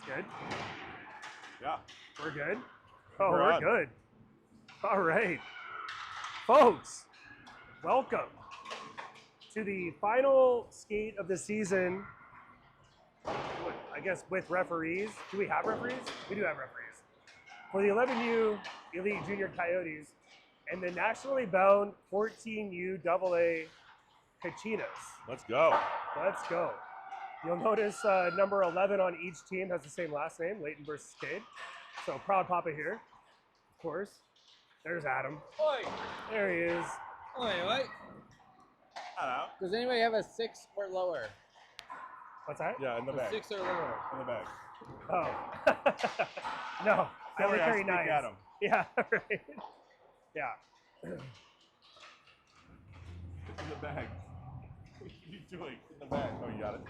Good. Yeah. We're good. Oh, We're we're on. good. All right. Folks, welcome to the final skate of the season. I guess with referees. Do we have referees? We do have referees. For the 11U Elite Junior Coyotes and the nationally bound 14U AA Kachinas. Let's go. Let's go. You'll notice number 11 on each team has the same last name, Leighton versus Cade. So proud Papa here, of course. There's Adam. Oi! There he is. Oi, oi. I don't know. Does anybody have a 6 or lower? What's that? Yeah, in the A bag. 6 or lower? In the bag. Oh. No, I only Sorry, I carry speak 9s. Adam. Yeah, right. Yeah. It's in the bag. What are you doing? In the bag. Oh, you got it.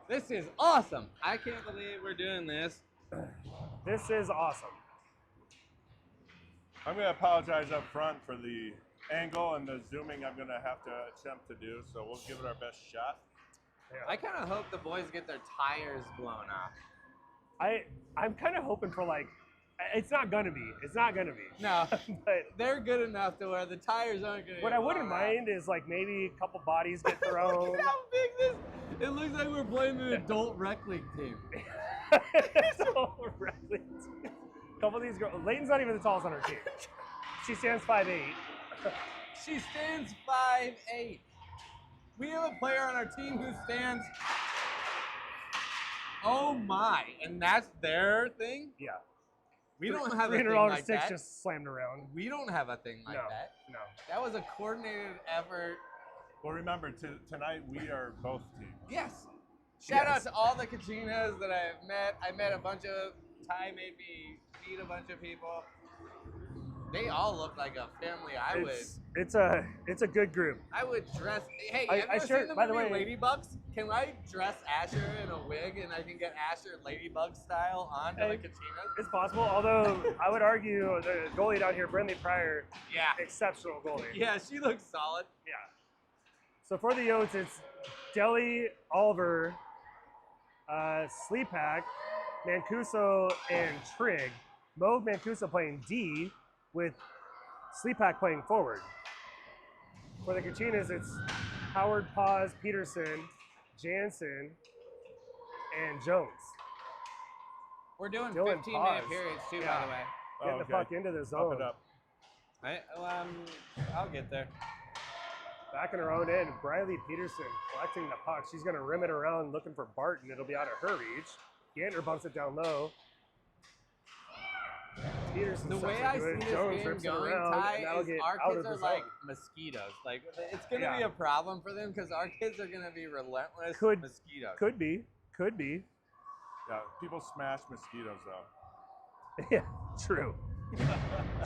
This is awesome. I can't believe we're doing this. This is awesome. I'm going to apologize up front for the angle and the zooming I'm going to have to attempt to do, so we'll give it our best shot. Yeah. I kind of hope the boys get their tires blown off. I'm kind of hoping for like, it's not gonna be. It's not gonna be. No, But they're good enough to where the tires aren't going to what I wouldn't mind is like maybe a couple bodies get Look thrown. at how big this. It looks like we're playing an adult rec league team. So, right. Couple of these girls. Leighton's not even the tallest on her team. She stands 5'8". She stands 5'8". We have a player on our team who stands. Oh my! And that's their thing. Yeah. We don't have a thing $300 like sticks that. just slammed around. We don't have a thing like No. that. No. That was a coordinated effort. Well, remember, tonight we are both teams. Yes. Shout out Yes. to all the Kachinas that I've met. I met a bunch of. Ty made me meet a bunch of people. They all look like a family. It's a good group. I would dress. Hey, I have you ever sure- seen the by the movie way- Ladybugs? Can I dress Asher in a wig and I can get Asher Ladybug style onto Hey. the Kachinas? It's possible, although I would argue the goalie down here, Brinley Pryor, Yeah. exceptional goalie. Yeah, she looks solid. Yeah. So for the Yotes, it's Deli, Oliver, Sleepak, Mancuso, and Trigg. Mo Mancuso playing D with Sleepak playing forward. For the Kachinas, it's Howard, Paz, Peterson, Jansen, and Jones. We're doing Dylan 15-minute Paz. periods too, Yeah. by the way. Getting the puck into the Up zone. it up. I'll get there. Back in her own end, Briley Peterson collecting the puck. She's going to rim it around looking for Barton. It'll be out of her reach. Gantner bumps it down low. Peterson The sets way it I good. see this Jones game rips it going, around, Ty, and that'll is get our out kids of the are like zone. mosquitoes. Like, it's going to Yeah. be a problem for them because our kids are going to be relentless Could- mosquitoes. Could be. Could be. Yeah, people smash mosquitoes, though. Yeah, true.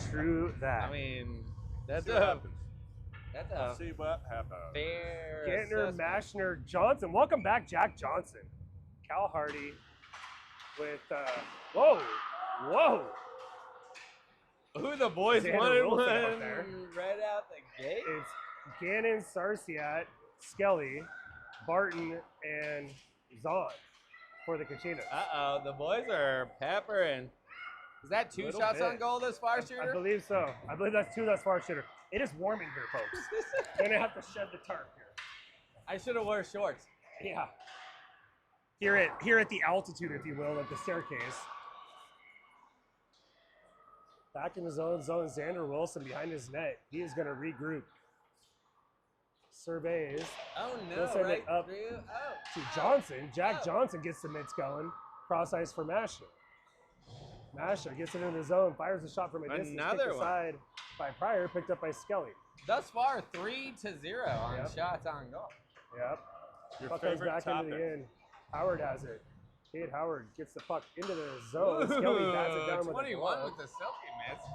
True that. I mean, that's See what a happens. that's We'll a see what happens. fair Gantner, assessment. Mashner, Johnson. Welcome back, Jack Johnson. Cal Hardy with, whoa, whoa. Who the boys Xander wanted Wilson one out there. right out the gate? It's Gannon, Sarsiat, Skelly, Barton, and Zahn for the Kachinas. Uh-oh, the boys are peppering. Is that 2 Little shots bit. on goal this far, I shooter? believe so. I believe that's 2 thus far, shooter. It is warm in here, folks. Gonna have to shed the tarp here. I should have wore shorts. Yeah. Here at the altitude, if you will, of the staircase. Back in his own zone, Xander Wilson behind his net. He is going to regroup. Surveys Oh no, They'll send right it up through. Oh. to Johnson. Jack Oh. Johnson gets the mitts going. Cross ice for Masher. Masher gets it in the zone, fires a shot from a distance. Another Kicked one. aside by Pryor, picked up by Skelly. Thus far, 3-0 on Yep. shots on goal. Yep. Your Puck comes favorite back topic. into the end. Howard has it. Cade Howard gets the puck into the zone. Skelly bats it down with a 21 glove. with the silky mitts.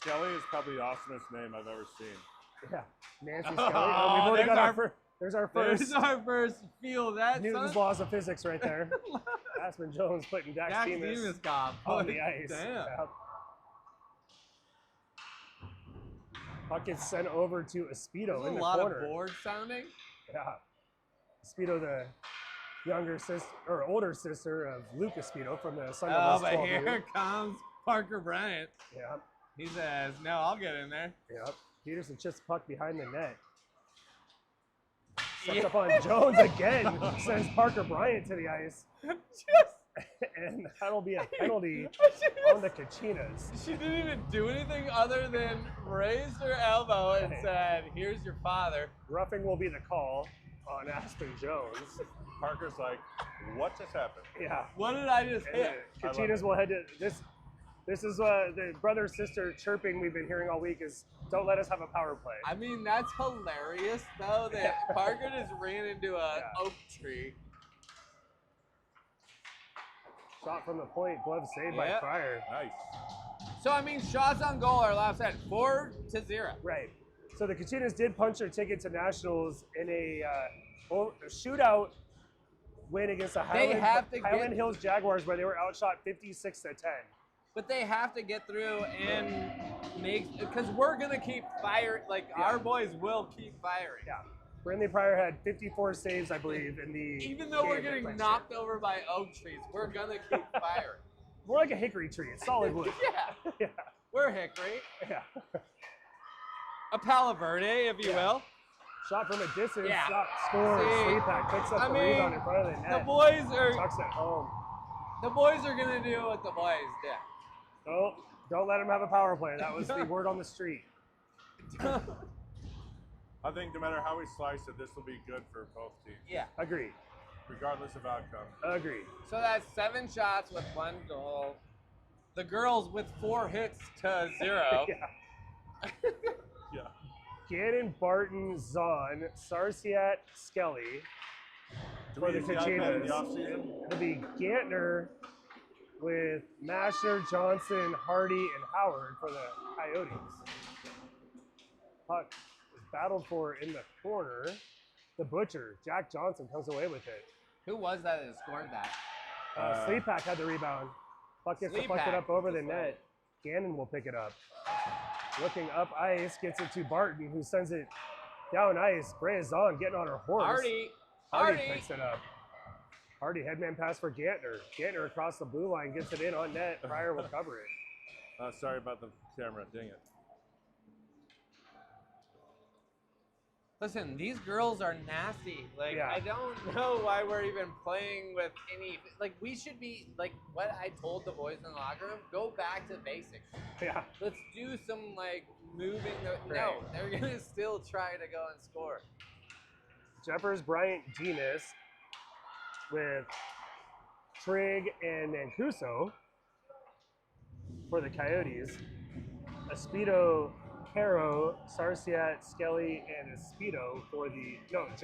Skelly is probably the awesomest name I've ever seen. Yeah, Nancy Oh, Skelly. Oh, we've already there's got our- our first. There's our first There's our first feel that, Newton's son. laws of physics right there. Aspen Jones putting Dax Dax Demas Demas got on put the ice. down. Yep. Puck gets sent over to Espedo There's in a the lot corner. of board sounding. Yeah. Espedo, the younger sister or older sister of Luke Espedo from the Sun Oh, Devils but 12U. here comes Parker Bryant. Yeah. He says, "No, I'll get in there." Yep. Peterson chips puck behind the net. Steps Yeah. up on Jones again. Sends Parker Bryant to the ice. And that'll be a penalty on the Kachinas. She didn't even do anything other than raised her elbow and said, "Here's your father." Roughing will be the call on Aspen Jones. Parker's like, what just happened? Yeah. What did I just And hit? the Kachinas will head to this. This is the brother sister chirping we've been hearing all week is don't let us have a power play. I mean, that's hilarious though that Parker just ran into a oak tree. Shot from the point, glove saved by Yep. Pryor. Nice. So I mean, shots on goal are last at 4-0. Right. So the Kachinas did punch their ticket to nationals in a shootout win against the Highland Hills Jaguars, where they were outshot 56-10. But they have to get through and make, because we're gonna keep firing. Like our boys will keep firing. Yeah. Brindley Pryor had 54 saves, I believe, in the Even though we're game getting that knocked over by oak trees, we're gonna keep firing. More like a hickory tree. It's solid wood. Yeah, Yeah. we're hickory. Yeah. A Palo Verde, if you will. Shot from a distance. Yeah. Shot, scores. See, Sleepak picks up I the mean, rebound in front of the net. The boys Tucks it home. are gonna do what the boys did. Don't let him have a power play. That was the word on the street. I think no matter how we slice it, this will be good for both teams, Yeah. Agreed. regardless of outcome. Agreed. So that's 7 shots with 1 goal. The girls with 4 hits to 0. Yeah. Yeah. Gannon, Barton, Zahn, Sarsiat, Skelly Do for we the use the iPad in Kachinas. the offseason? It'll be Gantner with Masher, Johnson, Hardy, and Howard for the Coyotes. Puck is battled for in the corner. The Butcher, Jack Johnson, comes away with it. Who was that scored that? Sleepak had the rebound. Puck gets deflected Sleepak. up over the net. Gannon will pick it up. Looking up ice, gets it to Barton, who sends it down ice. Brea Zahn getting on her horse. Hardy picks it up. Hardy headman pass for Gantner. Gantner across the blue line gets it in on net. Pryor will cover it. Sorry about the camera. Dang it. Listen, these girls are nasty. Like, Yeah. I don't know why we're even playing with any. Like, we should be, like, what I told the boys in the locker room, go back to basics. Yeah. Let's do some, like, moving. No, Right. they're going to still try to go and score. Jeffers, Bryant, Demas with Trigg and Mancuso for the Coyotes. Espedo, Caro, Sarsiat, Skelly, and Espedo for Jones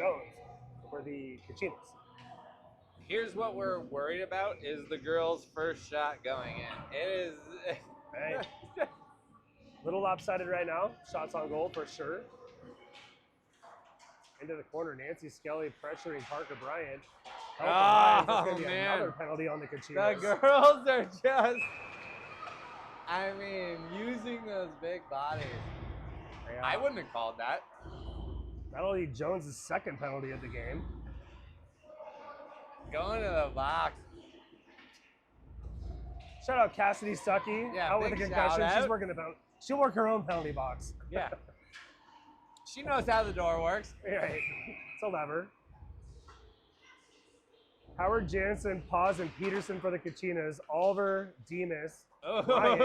for the Kachinas. Here's what we're worried about is the girls' first shot going in. It is. Hey. Little lopsided right now. Shots on goal for sure. Into the corner, Nancy Skelly pressuring Parker Bryant. There's going to be man. another penalty on the Kachinas. The girls are just. I mean, using those big bodies. Yeah. I wouldn't have called that. That'll be Jones' second penalty of the game. Going to the box. Shout out Cassidy Stuckey. Yeah, out with a big concussion. shout She's out. working she'll work her own penalty box. Yeah. She knows how the door works. Right. It's a lever. Howard, Jansen, Paz, and Peterson for the Kachinas. Oliver, Demas, Bryant,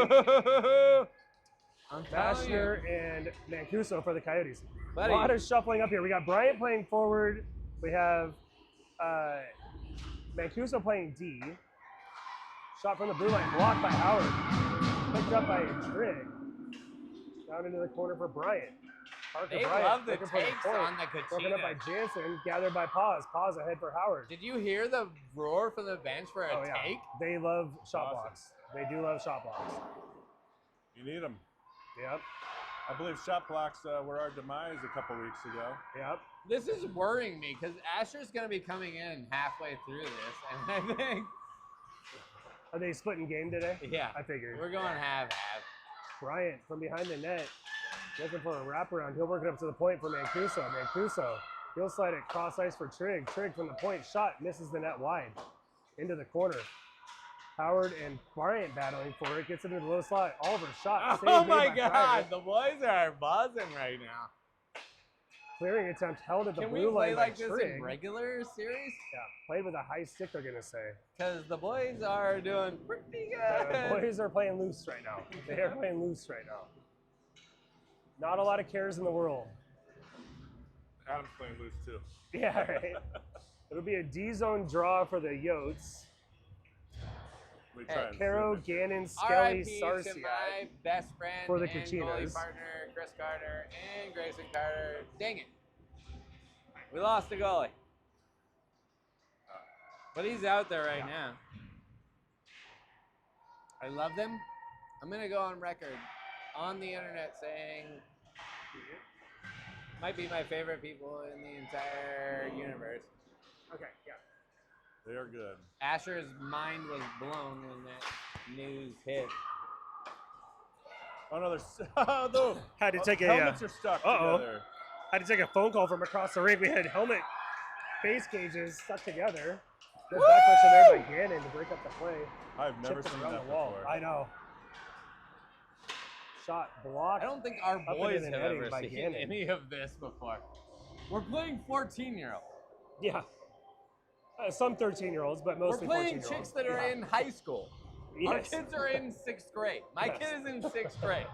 I'm telling you. Bashner, and Mancuso for the Coyotes. Buddy. A lot of shuffling up here. We got Bryant playing forward. We have Mancuso playing D. Shot from the blue line, blocked by Howard. Picked up by Trigg. Down into the corner for Bryant. Parker They Bryant love the looking for takes point. on the Broken up by Kachinas. Jansen, gathered by Paz. Paz ahead for Howard. Did you hear the roar from the bench for a Oh, yeah. take? They love shot Awesome. blocks. They do love shot blocks. You need them. Yep. I believe shot blocks were our demise a couple weeks ago. Yep. This is worrying me because Asher's going to be coming in halfway through this, and I think, Are they splitting game today? yeah, I figured. we're going half-half. Bryant from behind the net. Looking for a wraparound. He'll work it up to the point for Mancuso. Mancuso, he'll slide it cross ice for Trigg. Trigg from the point, shot, misses the net wide. Into the corner. Howard and Bryant battling for it. Gets into the low slot. Oliver shot. Oh Save my made by God, Private. the boys are buzzing right now. Clearing attempt held at the Can we blue play line like by this Trigg. in regular series? Yeah, played with a high stick, they're gonna say. Because the boys are doing pretty The good. boys are playing loose right now. They are playing loose right now. Not a lot of cares in the world. Adam's playing loose too. Yeah, right. It'll be a D-zone draw for the Yotes. We try and Caro, zoom it. Gannon, Skelly, RIP to Sarsia. my best friend for the and Kachinas. goalie partner, Chris Carter and Grayson Carter. Dang it. We lost the goalie. But he's out there right now. I love them. I'm going to go on record on the internet saying might be my favorite people in the entire universe. Okay, yeah. They are good. Asher's mind was blown when that news hit. Oh no, there's Had to take a helmets are stuck together. had to take a phone call from across the rink. We had helmet face cages stuck together. Good Woo! backpush there by Gannon to break up the play. I've never Chipped it seen around that the wall. before. I know. Shot blocked. I don't think our Up boys into the have netting ever by seen Gannon. any of this before. We're playing 14-year-olds. Yeah. Some 13-year-olds, but We're mostly playing 14-year-olds. chicks that are in high school. Our Yes. kids are in 6th grade. My Yes. kid is in 6th grade.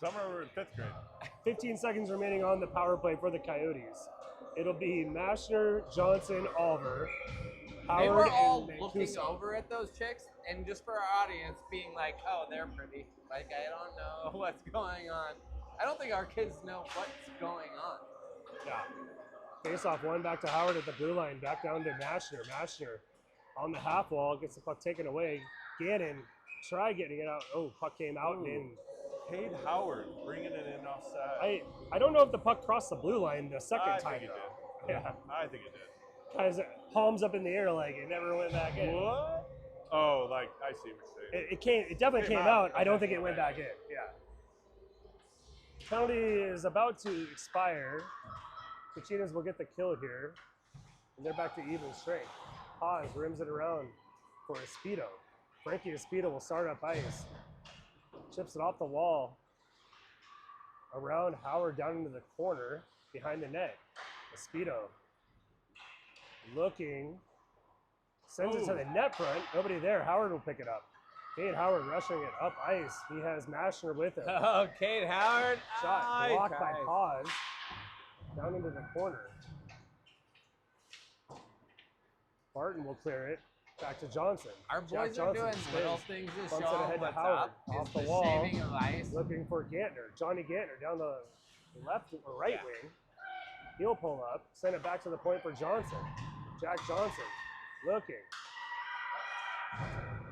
Some are in 5th grade. 15 seconds remaining on the power play for the Coyotes. It'll be Mashner, Johnson, Oliver, Howard, They were all and looking Mancuso. over at those chicks, and just for our audience, being like, "Oh, they're pretty." Like, I don't know what's going on. I don't think our kids know what's going on. Yeah. Face off one back to Howard at the blue line, back down to Mashner. Mashner on the half wall, gets the puck taken away. Gannon, try getting it out. Oh, puck came out and in. Cade Howard bringing it in offside. I don't know if the puck crossed the blue line the second I time think it though. did. Yeah. I think it did. Guys, palms up in the air like it never went back in. What? Oh, like I see what you're saying. It definitely Came came out. out. I don't think it went back in. Yeah. Penalty is about to expire. Kachinas will get the kill here. And they're back to even strength. Paz rims it around for Espedo. Frankie Espedo will start up ice. Chips it off the wall. Around Howard down into the corner behind the net. Espedo looking. Sends it to the net front. Nobody there. Howard will pick it up. Cade Howard rushing it up ice. He has Mashner with him. Oh, Kate Howard. Shot blocked by Paz. Down into the corner. Barton will clear it. Back to Johnson. Our Jack boys are Johnson doing spins. little things to Bumps it show ahead them to what's Howard. up. Off It's the the wall. shaving of ice. Looking for Gantner. Johnny Gantner down the left or right wing. He'll pull up. Send it back to the point for Johnson. Jack Johnson looking.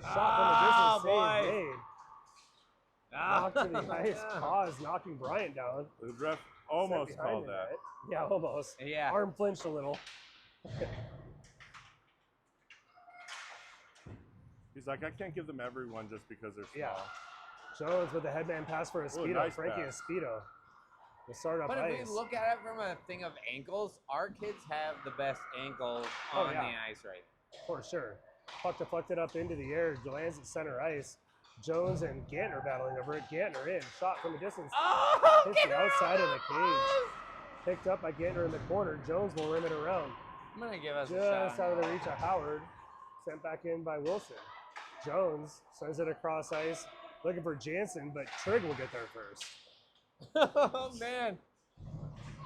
Shot from the distance. Save made. Knocked to the ice. Pause knocking Bryant down. The ref almost Set behind called the that. net. Yeah, almost. Yeah. Arm flinched a little. He's like, I can't give them everyone just because they're small. Yeah. Jones with the headman pass for Espedo. nice Frankie pass. Espedo. The start up But ice. if we look at it from a thing of ankles, our kids have the best ankles on yeah. the ice right now. For sure. Puck deflected up into the air. Lands at center ice. Jones and Gantner battling over it. Gantner in. Shot from a distance. Oh, Hits the outside of the cage. Picked up by Gantner in the corner. Jones will rim it around. I'm going to give us a Just shot. out of the reach of Howard. Sent back in by Wilson. Jones sends it across ice. Looking for Jansen, but Trigg will get there first. Oh, man.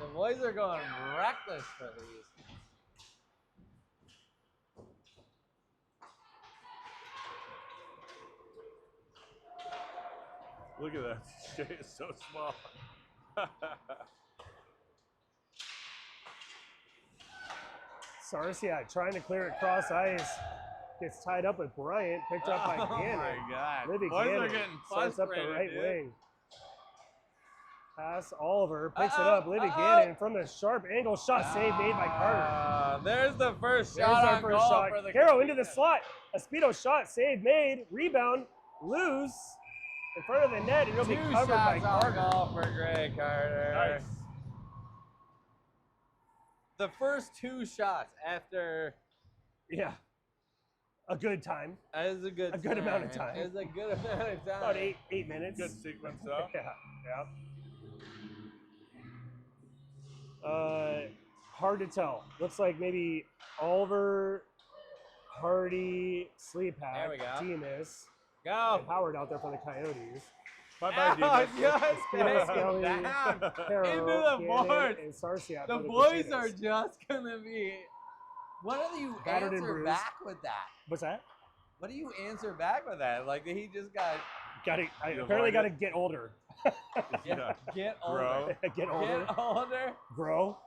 The boys are going reckless for these. Look at that. Shea is so small. Sarsia trying to clear it cross ice. Gets tied up with Bryant. Picked up by Gannon. Oh, my God. Libby Boys are Gannon getting starts up the frustrated, right dude. wing. Pass Oliver. Picks it Uh-oh, up. Libby uh-oh. Gannon from the sharp angle shot save made by Carter. There's the first There's shot our on first goal shot. for the Caro into the Kachinas. slot. A Speedo shot. Save made. Rebound. Loose. in front of the net, and it'll be 2 covered by shots on Carter. goal for Greg Carter. Nice. The first 2 shots after Yeah. A good time. is a good amount of time. Is a good amount of time. About 8 minutes. Good sequence though. Yeah. Hard to tell. Looks like maybe Oliver, Hardy, Sleepak, There we go. Demas, Go. and Howard out there for the Coyotes. Bye-bye, Oh, Demas. yes, Speedo, take Skelly, it down. Caro, Into the Gannon, boards. and Sarsiak The for boys Kachinas. are just gonna be. What do you Battered and answer bruised. back with that? What's that? What do you answer back with that? Like he just got I You apparently avoid got to it? get older. Yeah. get Grow. older. Get older. Get older. Grow.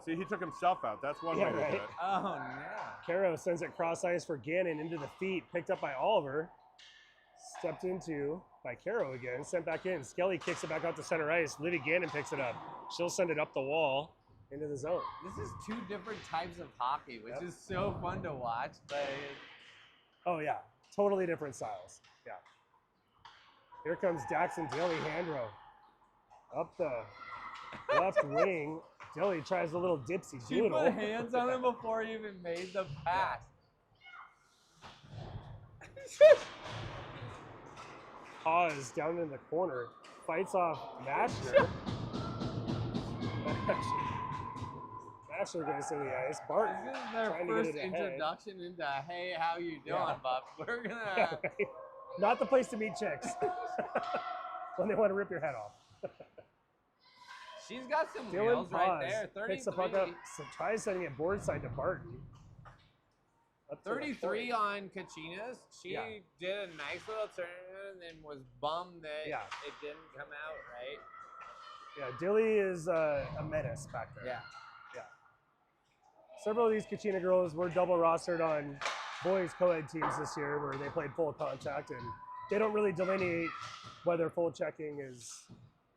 See, he took himself out. That's one Yeah, way to right. do it. Oh no. Caro sends it cross ice for Gannon into the feet, picked up by Oliver. Stepped into by Caro again, sent back in. Skelly kicks it back out to center ice. Livy Gannon picks it up. She'll send it up the wall into the zone. This is 2 different types of hockey, which Yep. is so fun to watch. Like, Oh yeah, totally different styles. Yeah. Here comes Daxon Daly Handro. Up the left wing. Daly tries a little dipsy she doodle. put hands on him before he even made the pass. Pause down in the corner. Fights off Mashner. Mashner goes to the ice. Barton This is their trying to first get it ahead. introduction into "Hey, how you doing, Yeah. Buff?" We're gonna. Yeah, right. Not the place to meet chicks when they want to rip your head off. She's got some Dylan wheels right Paz there. 33. picks the puck up, so tries sending it board side to Barton. Up to the 33 point. on Kachinas. She Yeah. did a nice little turn and was bummed that Yeah. it didn't come out right. Yeah, Dilly is a menace back there. Yeah. Several of these Kachina girls were double rostered on boys co-ed teams this year where they played full contact, and they don't really delineate whether full checking is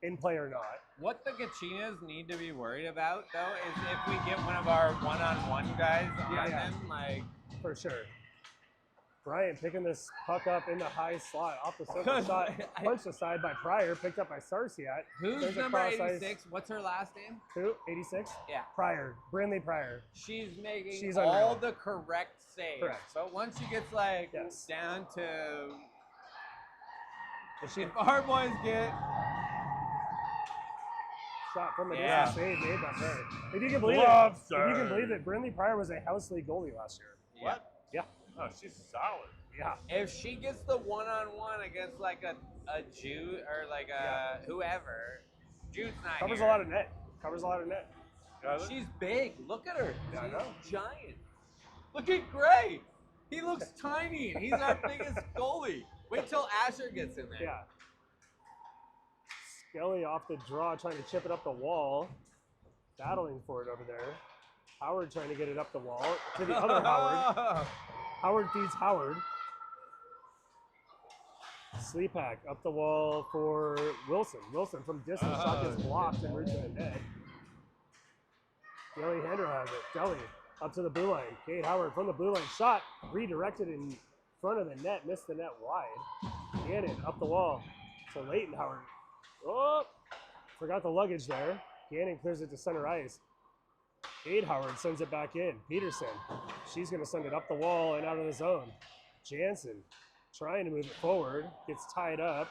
in play or not. What the Kachinas need to be worried about, though, is if we get one of our one-on-one guys on Yeah. them, like, For sure. Bryant picking this puck up in the high slot off the circle shot, punched aside by Pryor, picked up by Sarsiak. who's Sends it number cross ice. 86? What's her last name? Who? 86? Yeah. Pryor. Brindley Pryor. She's making She's all unreal. the correct saves. Correct. But once she gets, like, Yes. down to... Is she If our boys get... shot from a Yeah. distance save made by Pryor. If you can believe Glove it, if you can serve. believe it, Brindley Pryor was a house league goalie last year. What? Yeah. Oh, she's solid. Yeah. If she gets the one-on-one against, like, a Jude or, like, a whoever, Jude's not Covers here. a lot of net. Covers a lot of net. Got it? She's big. Look at her. Yeah, I She's know. giant. Look at Gray. He looks tiny. He's our biggest goalie. Wait till Asher gets in there. Yeah. Skelly off the draw, trying to chip it up the wall. Battling for it over there. Howard trying to get it up the wall to the other Howard. Howard feeds Howard. Sleepak up the wall for Wilson. Wilson from distance, shot gets blocked and root to the net. Delly Handler has it. Delly up to the blue line. Kate Howard from the blue line. Shot redirected in front of the net. Missed the net wide. Gannon up the wall to Leighton Howard. Oh, forgot the luggage there. Gannon clears it to center ice. Kate Howard sends it back in. Peterson. She's going to send it up the wall and out of the zone. Jansen trying to move it forward. Gets tied up.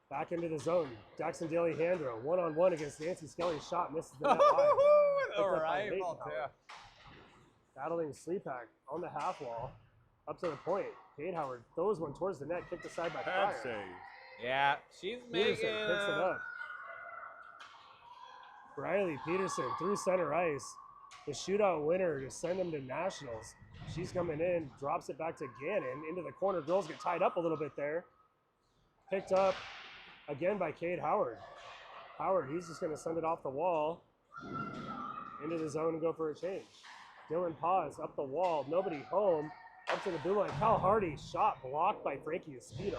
Back into the zone. Daxon Daly Handro. One-on-one against Nancy Skelly. Shot misses the net wide. The Picked up by rifle, Leighton too. Howard. Battling Sleepak on the half wall. Up to the point. Kate Howard throws one towards the net. Kicked aside by Pad Pryor. save. Yeah, she's Peterson making. picks it up. Riley Peterson through center ice. The shootout winner to send them to nationals. She's coming in, drops it back to Gannon into the corner. Girls get tied up a little bit there. Picked up again by Cade Howard. Howard, he's just going to send it off the wall into the zone and go for a change. Dylan Paz up the wall, nobody home. Up to the blue line. Cal Hardy shot blocked by Frankie Espedo.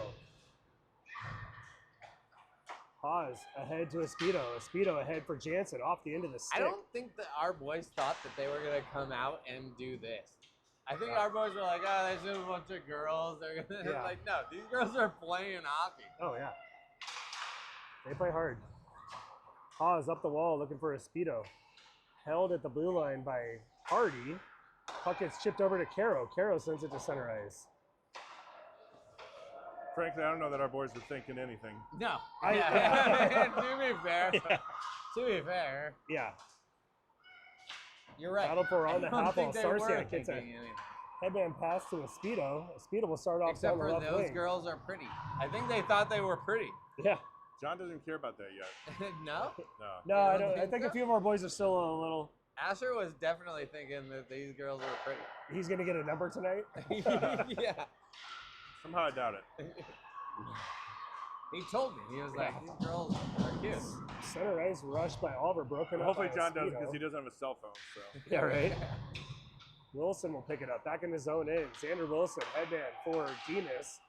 Paz ahead to Espedo. Espedo ahead for Jansen off the end of the stick. I don't think that our boys thought that they were gonna come out and do this. I think our boys were like, oh, there's just a bunch of girls. They're gonna Yeah. like, no, these girls are playing hockey. Oh, yeah. They play hard. Haas up the wall looking for a Speedo. Held at the blue line by Hardy. Puck gets chipped over to Caro. Caro sends it to center ice. Frankly, I don't know that our boys were thinking anything. No. I- To be fair. Yeah. To be fair. Yeah. You're right. Battle for on the I don't half think wall. they were Sarsiak gets a thinking anything. headband pass to a Speedo. A Speedo will start off Except down the for left those wing. girls are pretty. I think they thought they were pretty. Yeah. John doesn't care about that yet. No? No. No, You I don't don't. I think think so? a few of our boys are still a little. Asher was definitely thinking that these girls were pretty. He's gonna get a number tonight. Yeah. Somehow I doubt it. He told me. He was like, these girls are cute. Center ice rushed by Oliver, broken up. Hopefully by John does Speedo. because he doesn't have a cell phone. So Yeah, right. Wilson will pick it up. Back in the zone in. Xander Wilson, headband for Demas.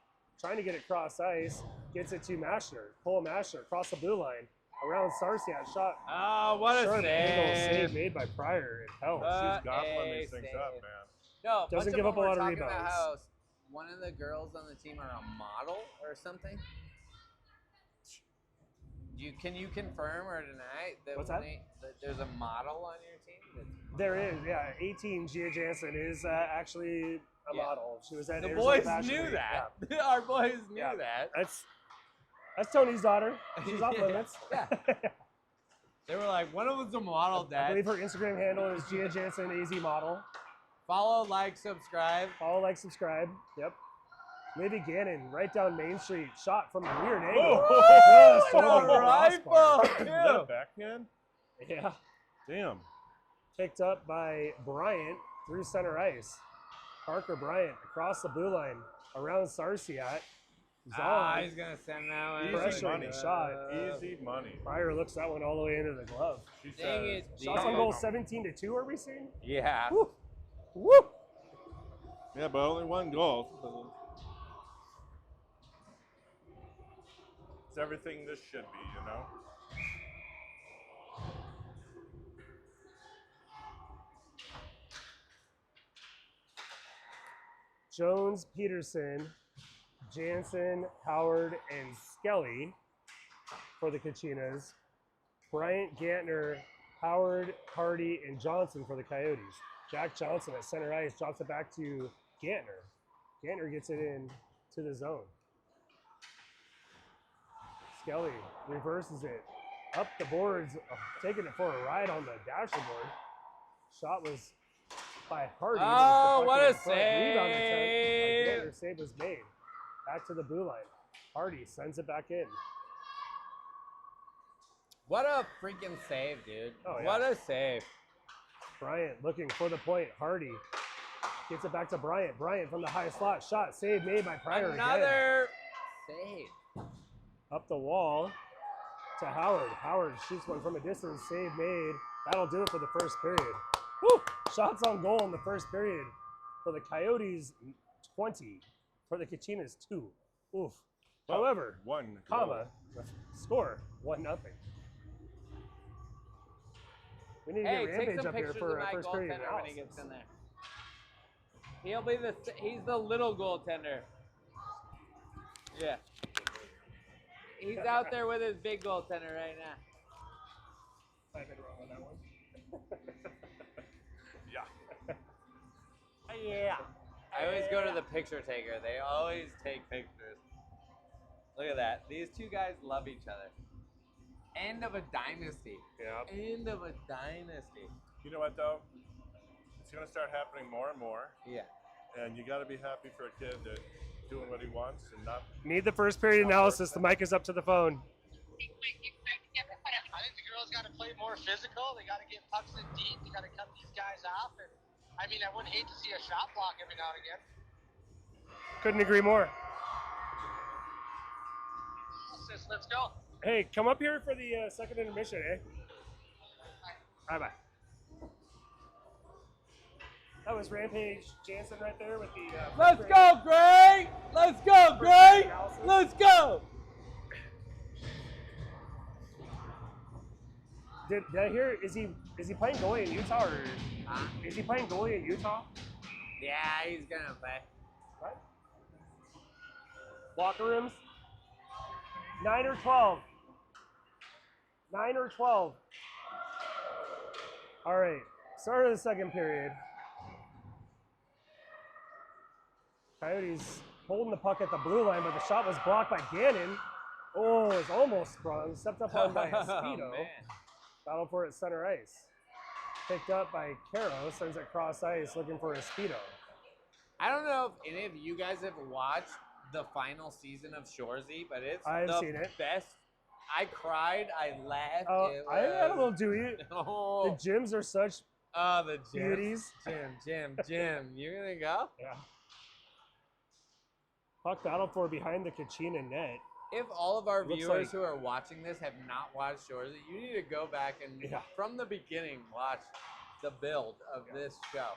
Trying to get it cross ice. Gets it to Mashner. Pull Mashner across the blue line. Around Sarsiak. Shot. Oh, what a Sharp angle save. save made by Pryor. It helps. she's gobbling a these things save. up, man. No, Doesn't bunch give of up a them were lot of talking about rebounds. how one of the girls on the team are a model or something. Can you confirm or deny that, What's that? that there's a model on your team? That's There is, yeah. 18, Gia Jansen is actually a Yeah. model. She was at the Arizona boys Fashion knew Week. that. Yeah. Our boys knew Yeah. that. That's Tony's daughter. She's off Yeah. limits. Yeah. They were like, one of them's a model, I Dad. believe her Instagram handle is Gia Jansen AZ Model. Follow, like, subscribe. Follow, like, subscribe. Yep. Livy Gannon, right down Main Street. Shot from a weird angle. Oh, Just over the rifle. crossbar. Is that a backhand? Yeah. Damn. Picked up by Bryant through center ice. Parker Bryant across the blue line around Sarsiak. Zahn. He's going to send that one. Easy Pressuring money. the shot. Easy money. Pryor looks that one all the way into the glove. She Dang says, it. Shots on goal 17-2, are we seeing? Yeah. Woo! Woo! yeah, but only one goal. It's everything this should be, you know? Jones, Peterson, Jansen, Howard, and Skelly for the Kachinas. Bryant, Gantner, Howard, Hardy, and Johnson for the Coyotes. Jack Johnson at center ice drops it back to Gantner. Gantner gets it in to the zone. Skelly reverses it up the boards, taking it for a ride on the dasher board. Shot was by Hardy. Oh, but what it a was deflected in front. Rebound attempt by save. Gantner. Save was made. Back to the blue line. Hardy sends it back in. What a freaking save, dude. Oh, yeah. What a save. Bryant looking for the point. Hardy gets it back to Bryant. Bryant from the high slot. Shot save made by Pryor again. Another save. Up the wall to Howard. Howard shoots one from a distance. Save made. That'll do it for the first period. Woo! Shots on goal in the first period for the Coyotes 20. For the Kachinas 2. Oof. However, One comma, score 1-0. We need to Hey, get take Rampage some up here pictures for of our my first period goaltender when he analysis. gets in there. He's the little goaltender. Yeah. He's out there with his big goaltender right now. I've been wrong on that one. Yeah. Yeah. I always go to the picture taker. They always take pictures. Look at that. These two guys love each other. End of a dynasty. Yeah. End of a dynasty. You know what, though? It's going to start happening more and more. Yeah. And you got to be happy for a kid that doing what he wants and not. Need the first period analysis. The mic is up to the phone. I think the girls got to play more physical. They got to get pucks in deep. They got to cut these guys off. And I mean, I wouldn't hate to see a shot block every now and again. Couldn't agree more. Let's go. Hey, come up here for the second intermission, eh? Bye-bye. That was Rampage Jansen right there with the... Let's go, Gray! Let's go, Gray! Let's go! Did I hear, is he playing goalie in Utah or Huh? is he playing goalie in Utah? Yeah, he's gonna play. Right? Locker rooms? 9 or 12? 9 or 12? All right, start of the second period. Coyotes holding the puck at the blue line, but the shot was blocked by Gannon. Oh, it's almost sprung. Stepped up on by Speedo. Man. Battle for it center ice. Picked up by Caro, sends it cross ice looking for a Speedo. I don't know if any of you guys have watched the final season of Shoresy, but it's I've the seen it. best. I cried, I laughed. Oh, it I had a little was- Dewey. Oh, The gyms are such the gym. beauties. Jim. You're gonna go? Yeah. Puck battle for behind the Kachina net. If all of our Looks viewers like- who are watching this have not watched Shoresy, you need to go back and Yeah. from the beginning watch the build of this show.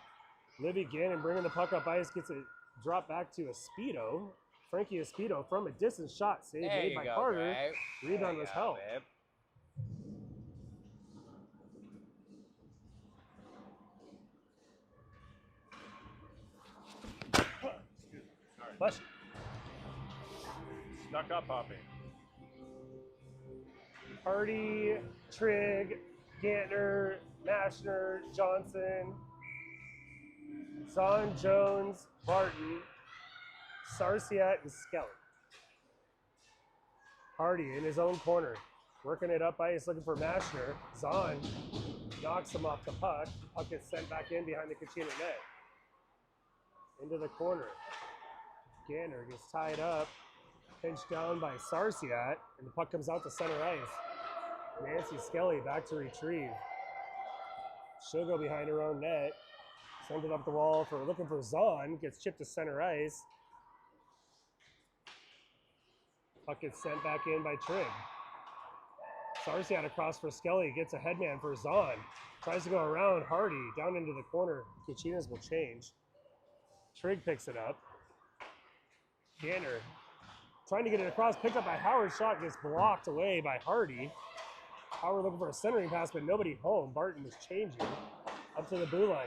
Libby Gannon bringing the puck up ice, gets it dropped back to Speedo. Frankie Speedo from a distance shot, save There made you by go, Carter. babe. Rebound There you was go, held. babe. Bless you. Stuck up, Poppy. Hardy, Trigg, Gantner, Mashner, Johnson, Zahn, Jones, Barton, Sarsiat, and Skelly. Hardy in his own corner, working it up ice, looking for Mashner. Zahn knocks him off the puck. Puck gets sent back in behind the Kachina net. Into the corner. Ganner gets tied up, pinched down by Sarsiat, and the puck comes out to center ice. Nancy Skelly back to retrieve. She'll go behind her own net. Send it up the wall for looking for Zahn. Gets chipped to center ice. Puck gets sent back in by Trigg. Sarsiat across for Skelly. Gets a headman for Zahn. Tries to go around Hardy down into the corner. Kachinas will change. Trigg picks it up. Ganner trying to get it across. Picked up by Howard. Shot gets blocked away by Hardy. Howard looking for a centering pass, but nobody home. Barton is changing up to the blue line.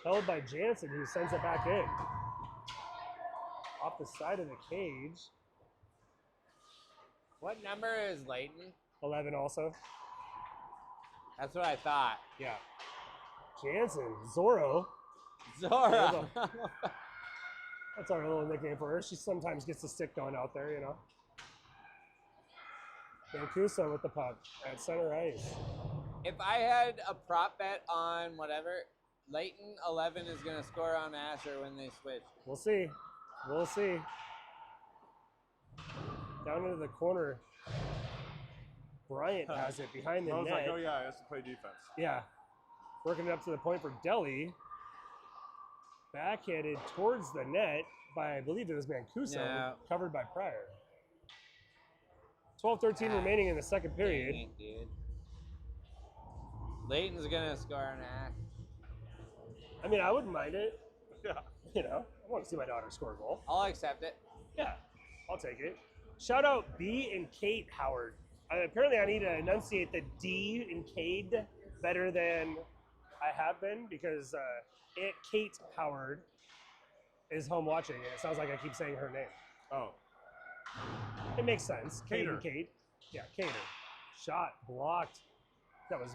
Held by Jansen, who sends it back in. Off the side of the cage. What number is Layton? 11 also. That's what I thought. Yeah. Jansen, Zorro. Zora. That's our little nickname for her. She sometimes gets the stick going out there, you know. Mancuso with the puck at center ice. If I had a prop bet on whatever, Layton 11 is going to score on Asher when they switch. We'll see. We'll see. Down into the corner. Bryant has it behind the I was net. like, oh yeah, he has to play defense. Yeah. Working it up to the point for Deli. Backhanded towards the net by, I believe it was Mancuso, No. covered by Pryor. 12-13 remaining in the second period. Dang it, dude. Layton's going to score on Ash. I mean, I wouldn't mind it. Yeah. You know, I want to see my daughter score a goal. I'll accept it. Yeah, I'll take it. Shout out B and Kate Howard. Apparently, I need to enunciate the D in Cade better than I have been because Aunt Kate Howard is home watching, and it sounds like I keep saying her name. Oh. It makes sense. Kate Cater. and Kate. Yeah, Cater. Shot blocked. Was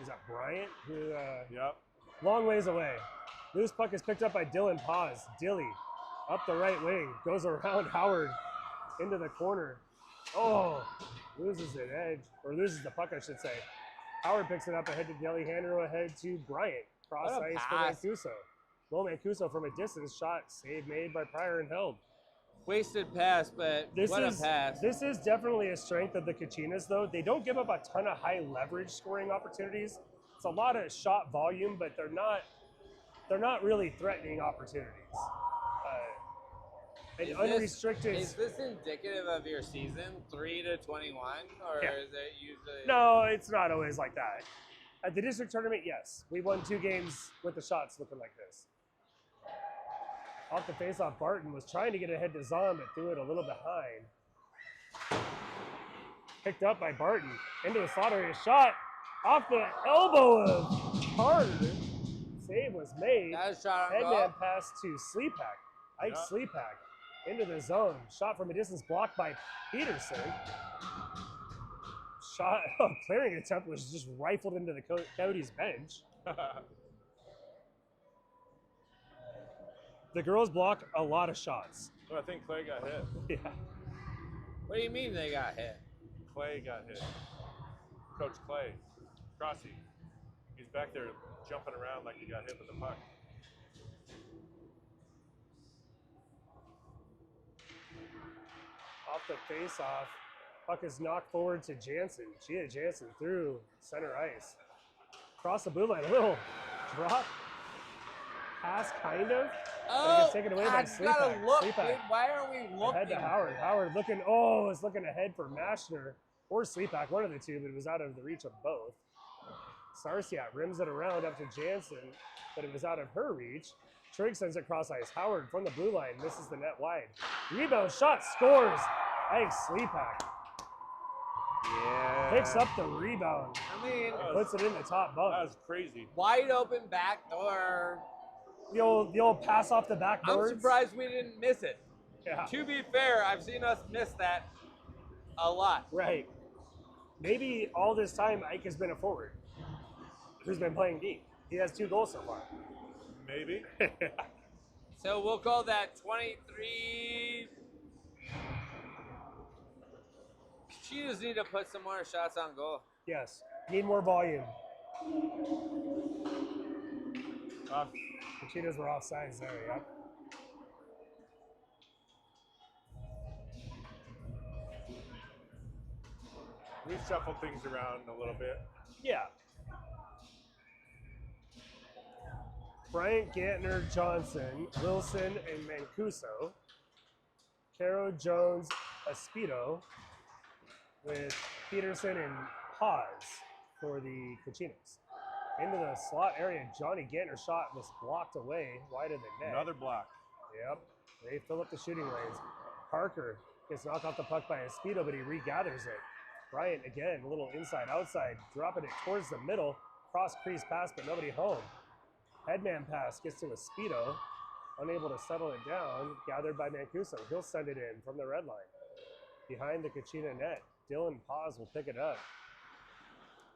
that Bryant? Who? Yep. Long ways away. Loose puck is picked up by Dylan Paz. Dilly up the right wing. Goes around Howard into the corner. Oh, loses an edge. Or loses the puck, I should say. Howard picks it up ahead to Dilly. Hander ahead to Bryant. Cross What a ice for pass. Mancuso. Well, Mancuso from a distance shot. Save made by Pryor and held. Wasted pass, but what a pass. This is definitely a strength of the Kachinas, though. They don't give up a ton of high leverage scoring opportunities. It's a lot of shot volume, but they're not really threatening opportunities. And unrestricted. Is this indicative of your season, 3 to 21, or Yeah. is it usually? No, it's not always like that. At the district tournament, yes, we won 2 games with the shots looking like this. Off the faceoff, Barton was trying to get ahead to Zahn, but threw it a little behind. Picked up by Barton into the slot area. Shot off the elbow of Carter. Save was made. That was shot on Headman goal. pass to Sleepak. Ike Yeah. Sleepak into the zone. Shot from a distance blocked by Peterson. Shot, clearing attempt was just rifled into the Coyotes bench. The girls block a lot of shots. Well, I think Clay got hit. Yeah. What do you mean they got hit? Clay got hit. Coach Clay. Crossy. He's back there jumping around like he got hit with the puck. Off the face-off, puck is knocked forward to Jansen. Gia Jansen through center ice. Across the blue line, a little drop pass, kind of. But it gets taken away by I gotta Sleepak. look, Sleepak. dude. Why aren't we looking? Ahead to Howard. Howard looking, is looking ahead for Mashner or Sleepak, one of the two, but it was out of the reach of both. Sarsiak rims it around up to Jansen, but it was out of her reach. Trigg sends it cross ice. Howard from the blue line misses the net wide. Rebound shot, scores. Ike Sleepak Yeah. picks up the rebound, I mean, puts it in the top That bunk. was crazy. wide open back door. The old pass off the I'm backboards. surprised we didn't miss it. Yeah, To be fair, I've seen us miss that a lot. right. Maybe all this time Ike has been a forward who's been playing D. He has 2 goals so far. Maybe. So we'll call that 23. She just need to put some more shots on goal. Yes, need more volume. Kachinas were offsides there, yep. We've shuffled things around a little bit. Yeah. Bryant, Gantner, Johnson, Wilson, and Mancuso. Caro, Jones, Espedo, with Peterson and Paz for the Kachinas. Into the slot area, Johnny Gantner's shot was blocked away wide of the net. Another block. Yep, they fill up the shooting lanes. Parker gets knocked off the puck by Espedo, but he regathers it. Bryant again, a little inside, outside, dropping it towards the middle. Cross crease pass, but nobody home. Headman pass gets to Espedo, unable to settle it down. Gathered by Mancuso. He'll send it in from the red line. Behind the Kachina net, Dylan Paz will pick it up.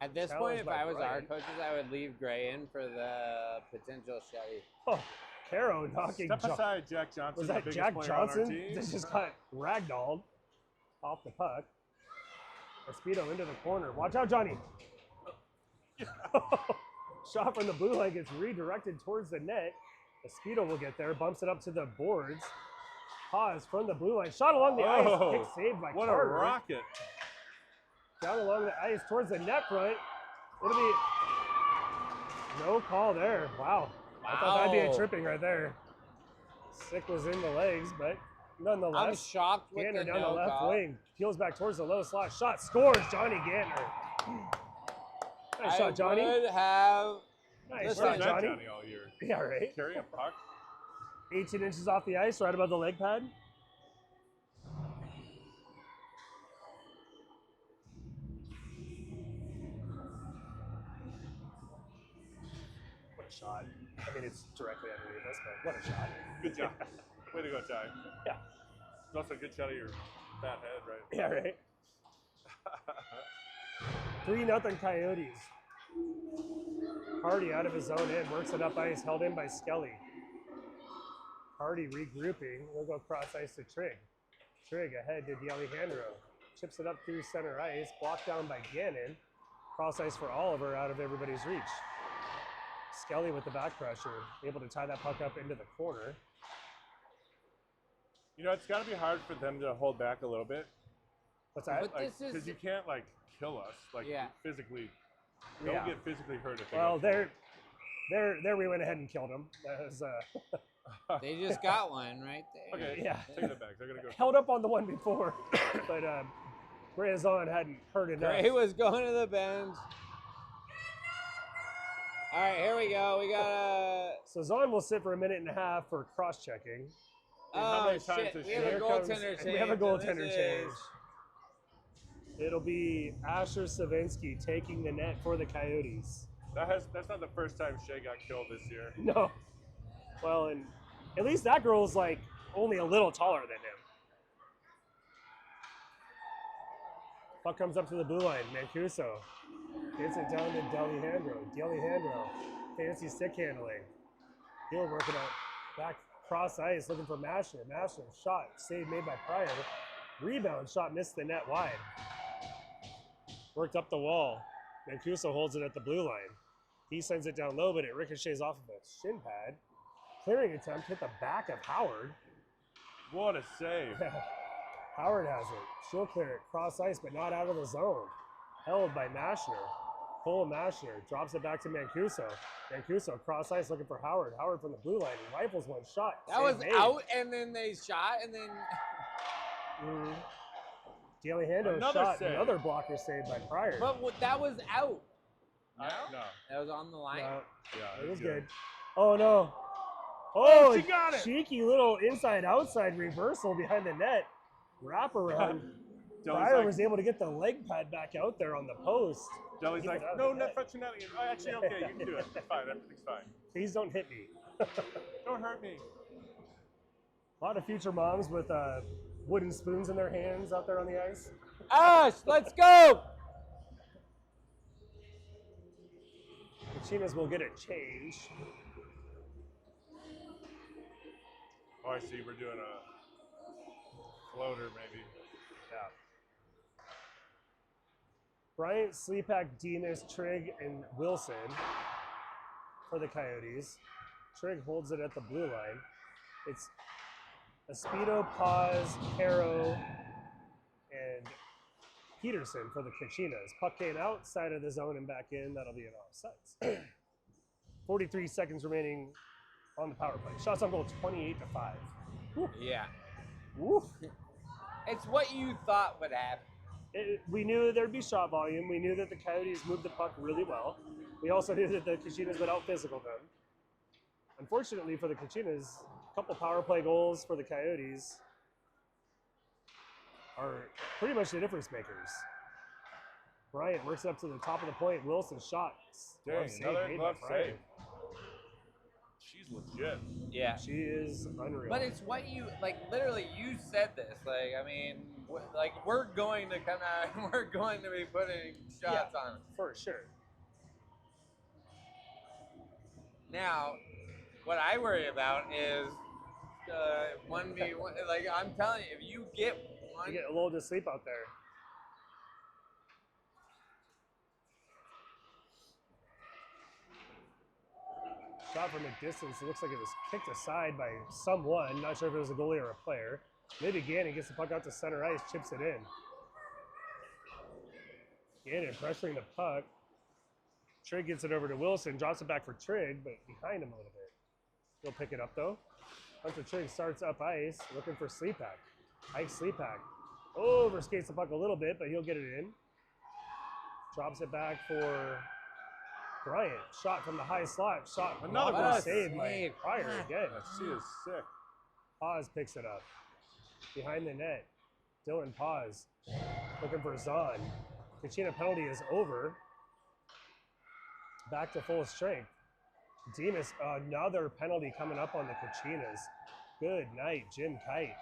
At this Challenged point, if by I was our Bryant. coaches, I would leave Gray in for the potential Shetty. Oh, Caro knocking. Step aside, Jack Johnson. Was the that biggest Jack player on our Johnson team. that just got ragdolled off the puck? Espedo into the corner. Watch out, Johnny. Shot from the blue line gets redirected towards the net. Espedo will get there, bumps it up to the boards. Pause from the blue line. Shot along the ice. Pick saved by What Carter. a rocket. Down along the ice towards the net front. It'll be no call there. Wow. I thought that'd be a Wow. tripping right there. Stick was in the legs, but I'm nonetheless. shocked with Gantner the down no the left call. wing. Peels back towards the low slot. Shot scores. Johnny Gantner. Nice shot, Johnny. I would have. Nice Listen, shot, Where's that Johnny. Johnny all year? Yeah, right. Carry a puck. 18 inches off the ice, right above the leg pad. What a shot. I mean, it's directly underneath us, but what a shot. Good job. Way to go, Ty. Yeah. It's also a good shot of your fat head, right? Yeah, right. 3-0 Coyotes. Hardy out of his own end, works it up ice, held in by Skelly. Hardy regrouping, we'll go cross ice to Trigg. Trigg ahead to D'Alejandro. Chips it up through center ice, blocked down by Gannon. Cross ice for Oliver out of everybody's reach. Skelly with the back pressure, able to tie that puck up into the corner. You know, it's got to be hard for them to hold back a little bit. What's that? But this Because is. you can't, like, kill us. Like, Yeah. physically. Don't Yeah. get physically hurt if they Well, go there we went ahead and killed him. That was They just got one right there. Okay, Yeah. take it back. They're going to go. held up on the one before, but Grazon hadn't heard enough. Gray was going to the bench. All right, here we go. We got a. So Zahn will sit for a minute and a half for cross-checking. how Oh many times shit! has We she- have a Here goaltender comes- change. We have a and goaltender this change. is- It'll be Asher Savinsky taking the net for the Coyotes. That's not the first time Shay got killed this year. No. Well, and at least that girl's like only a little taller than him. Puck comes up to the blue line. Mancuso gets it down to D'Alejandro. Fancy stick handling. He'll work it out back cross ice, looking for Mashner. Mashner shot, save made by Pryor. Rebound shot missed the net wide. Worked up the wall. Mancuso holds it at the blue line. He sends it down low, but it ricochets off of a shin pad. Clearing attempt hit the back of Howard. What a save. Howard has it. She'll clear it. Cross ice, but not out of the zone. Held by Mashner. Full of Mashner. Drops it back to Mancuso. Mancuso cross ice looking for Howard. Howard from the blue line. He rifles one shot. That was out, and then they shot, and then... D'Alejandro Another shot. save. Another blocker saved by Pryor. But that was out. No? That was on the line. No, Yeah, it was good. Oh, no. Oh, she got it. Cheeky little inside-outside reversal behind the net. Wraparound. Deli's Pryor like, was able to get the leg pad back out there on the post. Deli's Keep like, it out of no, the net net. functionality. Oh, actually, okay, you can do it. It's fine, everything's fine. Please don't hit me. Don't hurt me. A lot of future moms with wooden spoons in their hands out there on the ice. Ash, let's go! Kachinas will get a change. Oh, I see. We're doing a floater, maybe. Yeah. Bryant, Sleepak, Demas, Trigg, and Wilson for the Coyotes. Trigg holds it at the blue line. It's Espedo, Paz, Caro, and Peterson for the Kachinas. Puck came outside of the zone and back in. That'll be an offsides. 43 seconds remaining on the power play. Shots on goal 28-5. Woo. Yeah. Woo. It's what you thought would happen. We knew there'd be shot volume. We knew that the Coyotes moved the puck really well. We also knew that the Kachinas would out-physical them. Unfortunately for the Kachinas, a couple power play goals for the Coyotes are pretty much the difference makers. Bryant works up to the top of the point. Wilson shot. Dang, Glove save another made by glove Bryant. save. She's legit. Yeah. She is unreal. But it's what you, like, literally, you said this. Like, I mean, like, we're going to come out and we're going to be putting shots on it. For sure. Now, what I worry about is 1v1. Like, I'm telling you, if you get one. You get a little to sleep out there. Shot from a distance. It looks like it was kicked aside by someone. Not sure if it was a goalie or a player. Maybe Gannon gets the puck out to center ice, chips it in. Gannon pressuring the puck. Trigg gets it over to Wilson, drops it back for Trigg, but behind him a little bit. He'll pick it up though. Hunter Trigg starts up ice, looking for Sleepak. Ike Sleepak overskates the puck a little bit, but he'll get it in. Drops it back for Bryant. Shot from the high slot. Shot Another blocked good save by save. Pryor again. She is sick. Paz picks it up. Behind the net. Dylan Paz looking for Zahn. Kachina penalty is over. Back to full strength. Demas, another penalty coming up on the Kachinas. Good night, Jim Kite.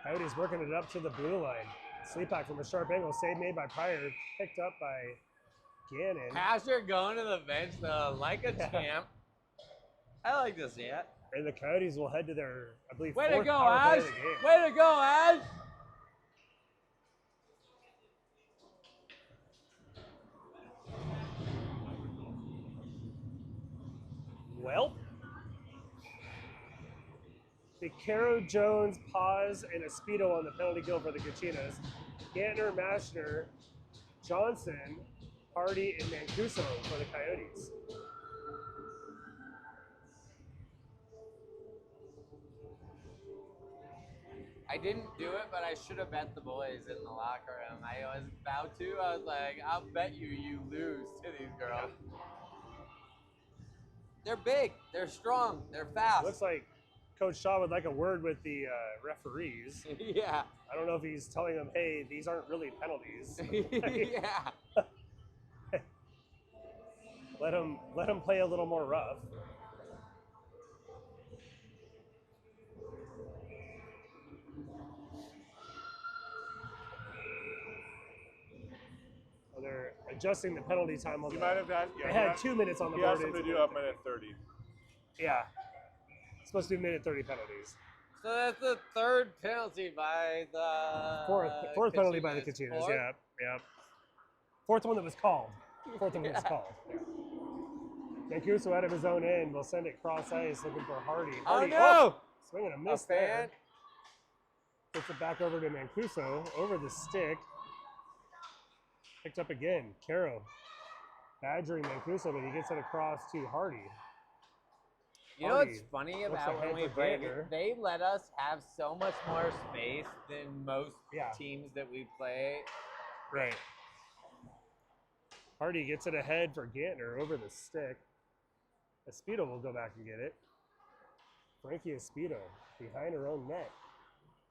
Coyotes working it up to the blue line. Sleepak from a sharp angle. Save made by Pryor. Picked up by Gannon. Passer going to the bench though, like a champ. I like to see it. And the Coyotes will head to their, I believe, Way to fourth go, power play Ash! of the game. Way to go, Ash! Well, the Caro, Jones, Paz, and Espedo on the penalty kill for the Kachinas. Gantner, Mashner, Johnson, Hardy, and Mancuso for the Coyotes. I didn't do it, but I should have bet the boys in the locker room. I was about to. I was like, I'll bet you lose to these girls. They're big. They're strong. They're fast. Looks like Coach Shaw would like a word with the referees. Yeah. I don't know if he's telling them, hey, these aren't really penalties. Yeah. Let him play a little more rough. Oh, they're adjusting the penalty time on You the. might have had. Yeah, They had 2 minutes on the He board. asked him to do up minute 30. Yeah. It's supposed to be minute 30 penalties. So that's the third penalty by the Fourth penalty by the Kachinas. Kachinas. Fourth? Yeah. Fourth one that was called. Fourth one that was called. Mancuso out of his own end will send it cross ice looking for Hardy. Oh Hardy, no! Swinging a A miss fan. there. Puts it back over to Mancuso, over the stick. Picked up again. Caro badgering Mancuso, but he gets it across to Hardy. You know Hardy what's funny looks about ahead when we for play? Gander. They let us have so much more space than most Yeah. teams that we play. Right. Hardy gets it ahead for Gantner over the stick. Espedo will go back and get it. Frankie Espedo behind her own net.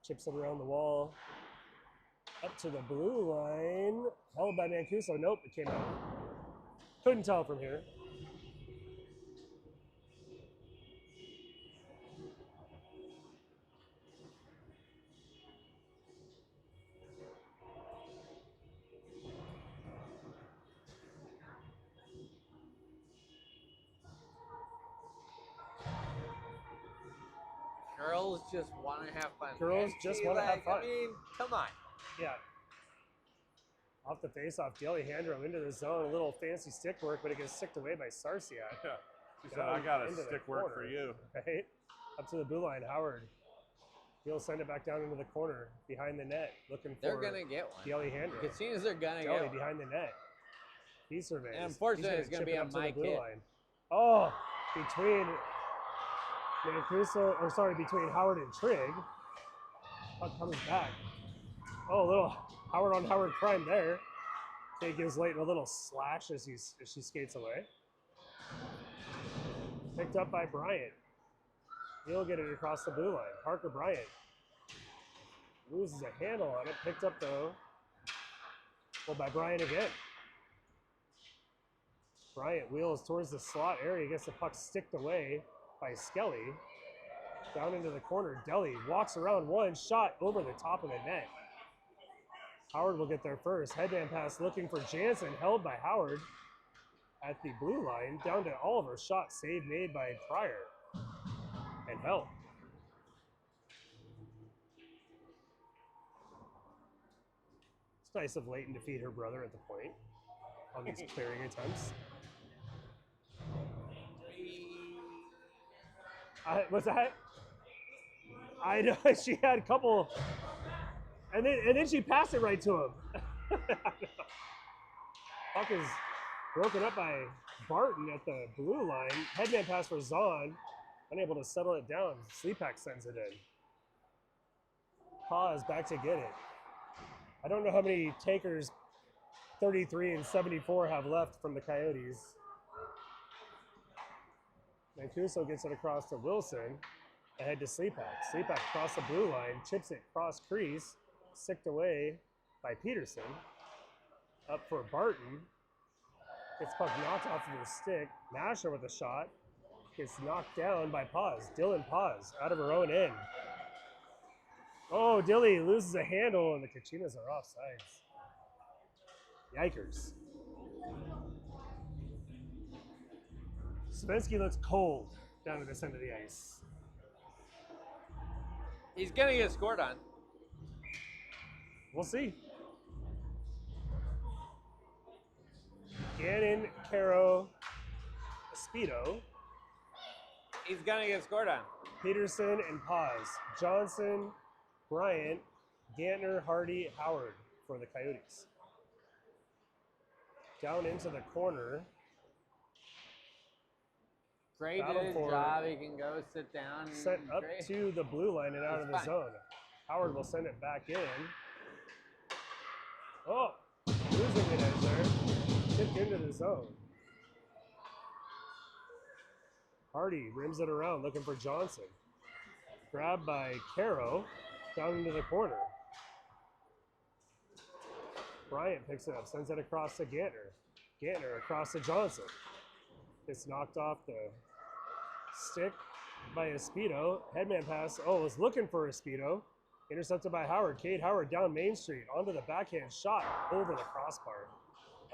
Chips it around the wall. Up to the blue line. Held by Mancuso. Nope, it came out. Couldn't tell from here. Girls just want to have fun. Girls And just she, wanna have like, fun. I mean, come on. Yeah. Off the face-off, D'Alejandro into the zone. A little fancy stick work, but it gets sticked away by Sarcia. Yeah. She said, I got a Into the stick work for corner. you. Right? Up to the blue line, Howard. He'll send it back down into the corner, behind the net, looking for They're going to get one. D'Alejandro. Kachinas are going to Deli get one. behind the net. He surveys. And unfortunately, He's it's gonna chip be it on up to my the blue kid. line. Oh, between between Howard and Trigg. Puck comes back. Oh, a little Howard on Howard crime there. Kate gives Leighton a little slash as she skates away. Picked up by Bryant. He'll get it across the blue line. Parker Bryant loses a handle on it. Picked up though. Well, by Bryant again. Bryant wheels towards the slot area, gets the puck sticked away by Skelly. Down into the corner, Deli walks around one, shot over the top of the net. Howard will get there first. Headman pass looking for Jansen, held by Howard at the blue line. Down to Oliver, shot save made by Pryor. And help. It's nice of Leighton to feed her brother at the point on these clearing attempts. What's that? I know she had a couple, and then she passed it right to him. Puck is broken up by Barton at the blue line. Headman pass for Zahn, unable to settle it down. Sleepak sends it in. Pause back to get it. I don't know how many takers 33 and 74 have left from the Coyotes. Mancuso gets it across to Wilson, ahead to Sleepak. Sleepak across the blue line, chips it cross crease, sicked away by Peterson. Up for Barton. Gets puck knocked off of the stick. Masher with a shot. Gets knocked down by Paz. Dylan Paz out of her own end. Oh, Dilly loses a handle and the Kachinas are offsides. Yikers. Svensky looks cold down at this end of the ice. He's going to get scored on. We'll see. Gannon, Caro, Espedo, He's going to get scored on. Peterson, and Paz. Johnson, Bryant, Gantner, Hardy, Howard for the Coyotes. Down into the corner. Gray Battle did his for- job. He can go sit down. and Sent up Gray- to the blue line and out of the It's fine. zone. Howard will send it back in. Oh, losing it as there. Tipped into the zone. Hardy rims it around looking for Johnson. Grabbed by Caro down into the corner. Bryant picks it up, sends it across to Gantner. Gantner across to Johnson. Gets knocked off the stick by Espedo. Headman pass. Oh, was looking for Espedo. Intercepted by Howard. Cade Howard down Main Street. Onto the backhand shot over the crossbar.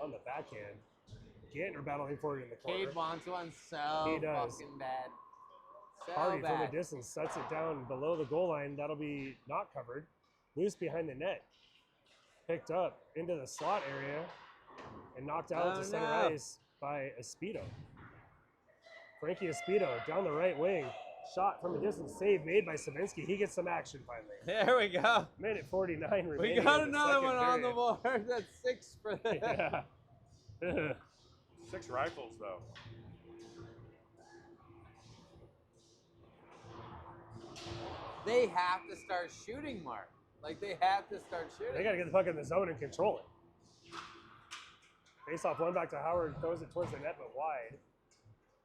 On the backhand. Gantner battling for it in the corner. Cade wants one so He does. fucking bad. So Hardy from a bad. distance sets it down below the goal line. That'll be not covered. Loose behind the net. Picked up into the slot area and knocked out to center ice by Espedo. Frankie Espedo down the right wing. Shot from a distance. Save made by Savinsky. He gets some action finally. There we go. Minute 49 remaining. We got in the another second one on the period. board. That's 6 for them. Yeah. 6 rifles, though. They have to start shooting, Mark. Like, they have to start shooting. They got to get the puck in the zone and control it. Face off one back to Howard. Throws it towards the net, but wide.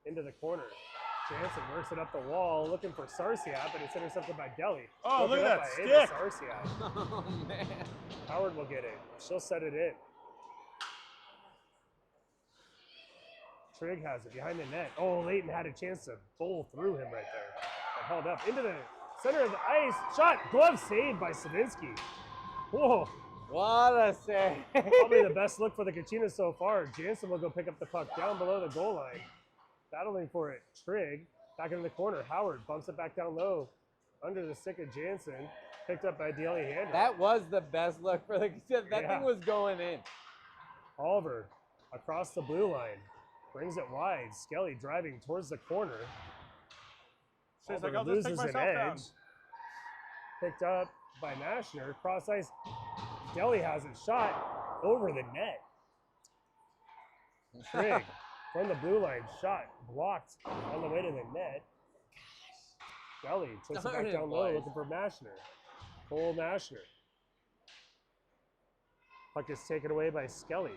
Into the corner. Jansen works it up the wall, looking for Sarsiat, but it's intercepted by Deli. Oh, look Broken at up that by Ava stick. Sarsiat. Oh, man. Howard will get it. She'll set it in. Trigg has it behind the net. Oh, Leighton had a chance to bowl through him right there. But held up into the center of the ice. Shot. Glove saved by Savinsky. Whoa. What a save. Probably the best look for the Kachinas so far. Jansen will go pick up the puck down below the goal line. Battling for it. Trigg back into the corner. Howard bumps it back down low. Under the stick of Jansen. Picked up by D'Alejandro. That was the best look for the That Yeah. thing was going in. Oliver across the blue line. Brings it wide. Skelly driving towards the corner. She's like, Oliver I'll just take loses an myself down. edge. Picked up by Mashner. Cross ice. Deli has it shot over the net. Trigg from the blue line. Shot blocked on the way to the net. Deli takes it Darn back it, down low boys. looking for Mashner. Cole Mashner. Puck is taken away by Skelly.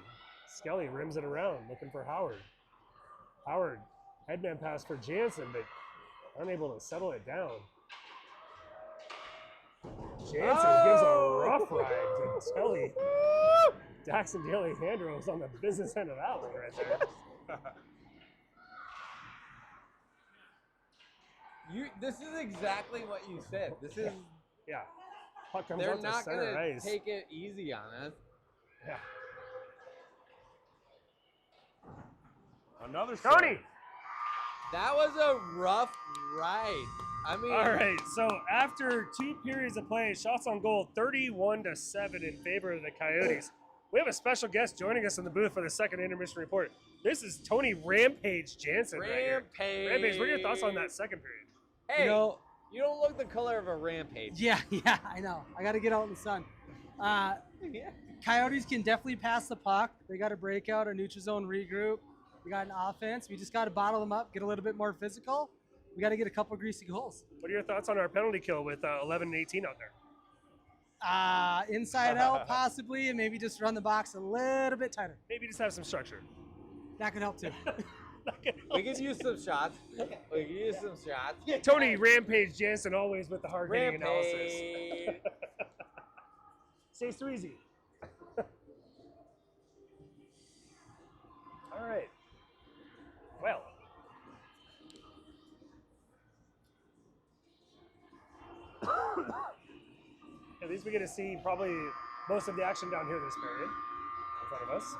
Skelly rims it around looking for Howard. Howard, headman pass for Jansen, but unable to settle it down. Jansen gives a rough ride to Skelly. Daxon D'Alejandro is on the business end of that one right there. This is exactly what you said. This is. Yeah. Puck comes They're out to not center gonna ice. take it easy on us. Yeah. Another Tony! save. That was a rough ride. I mean, All right, so after 2 periods of play, shots on goal 31-7 in favor of the Coyotes. We have a special guest joining us in the booth for the second intermission report. This is Tony Rampage Jansen right here. Rampage, what are your thoughts on that second period? Hey, You know- you don't look the color of a rampage. Yeah, I know. I got to get out in the sun. Yeah. Coyotes can definitely pass the puck. They got to break out a neutral zone regroup. We got an offense. We just got to bottle them up, get a little bit more physical. We got to get a couple greasy goals. What are your thoughts on our penalty kill with 11 and 18 out there? Inside out, possibly, and maybe just run the box a little bit tighter. Maybe just have some structure. That could help too. We could use some shots. We could use some shots. Tony Rampage Jansen always with the hard-hitting analysis. Rampage. Stay Sweezy. All right. Well. At least we get to see probably most of the action down here this period in front of us.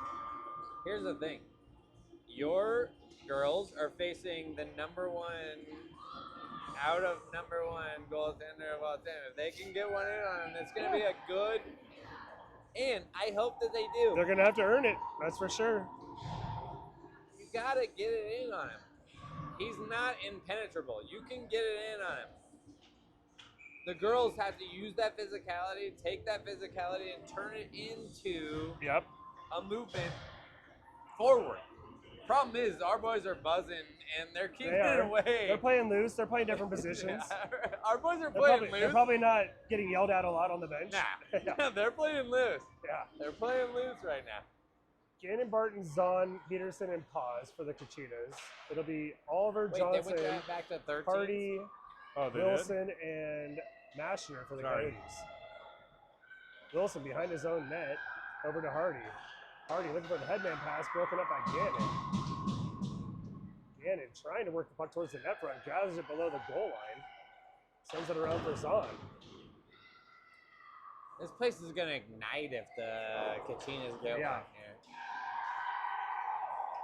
Here's the thing. Your girls are facing the number 1 out of number 1 goaltender of all time. If they can get one in on him, it's going to be a good. And I hope that they do. They're going to have to earn it. That's for sure. You got to get it in on him. He's not impenetrable. You can get it in on him. The girls have to use that physicality, take that physicality, and turn it into Yep. a movement forward. Problem is, our boys are buzzing, and they're keeping They it are. away. They're playing loose. They're playing different positions. Our boys are They're playing probably, loose. they're probably not getting yelled at a lot on the bench. Nah, Yeah. they're playing loose. Yeah. They're playing loose right now. Gannon, Barton, Zahn, Peterson, and Paz for the Kachinas. It'll be Oliver, Wait, Johnson, they went back to 13. Hardy, Oh, they did? Wilson, and Mashner for the Sorry. Coyotes. Wilson behind his own net, over to Hardy. Hardy looking for the headman pass, broken up by Gannon. trying to work the puck towards the net front, gathers it below the goal line, sends it around for Zahn. This place is gonna ignite if the Kachinas get Yeah. one here.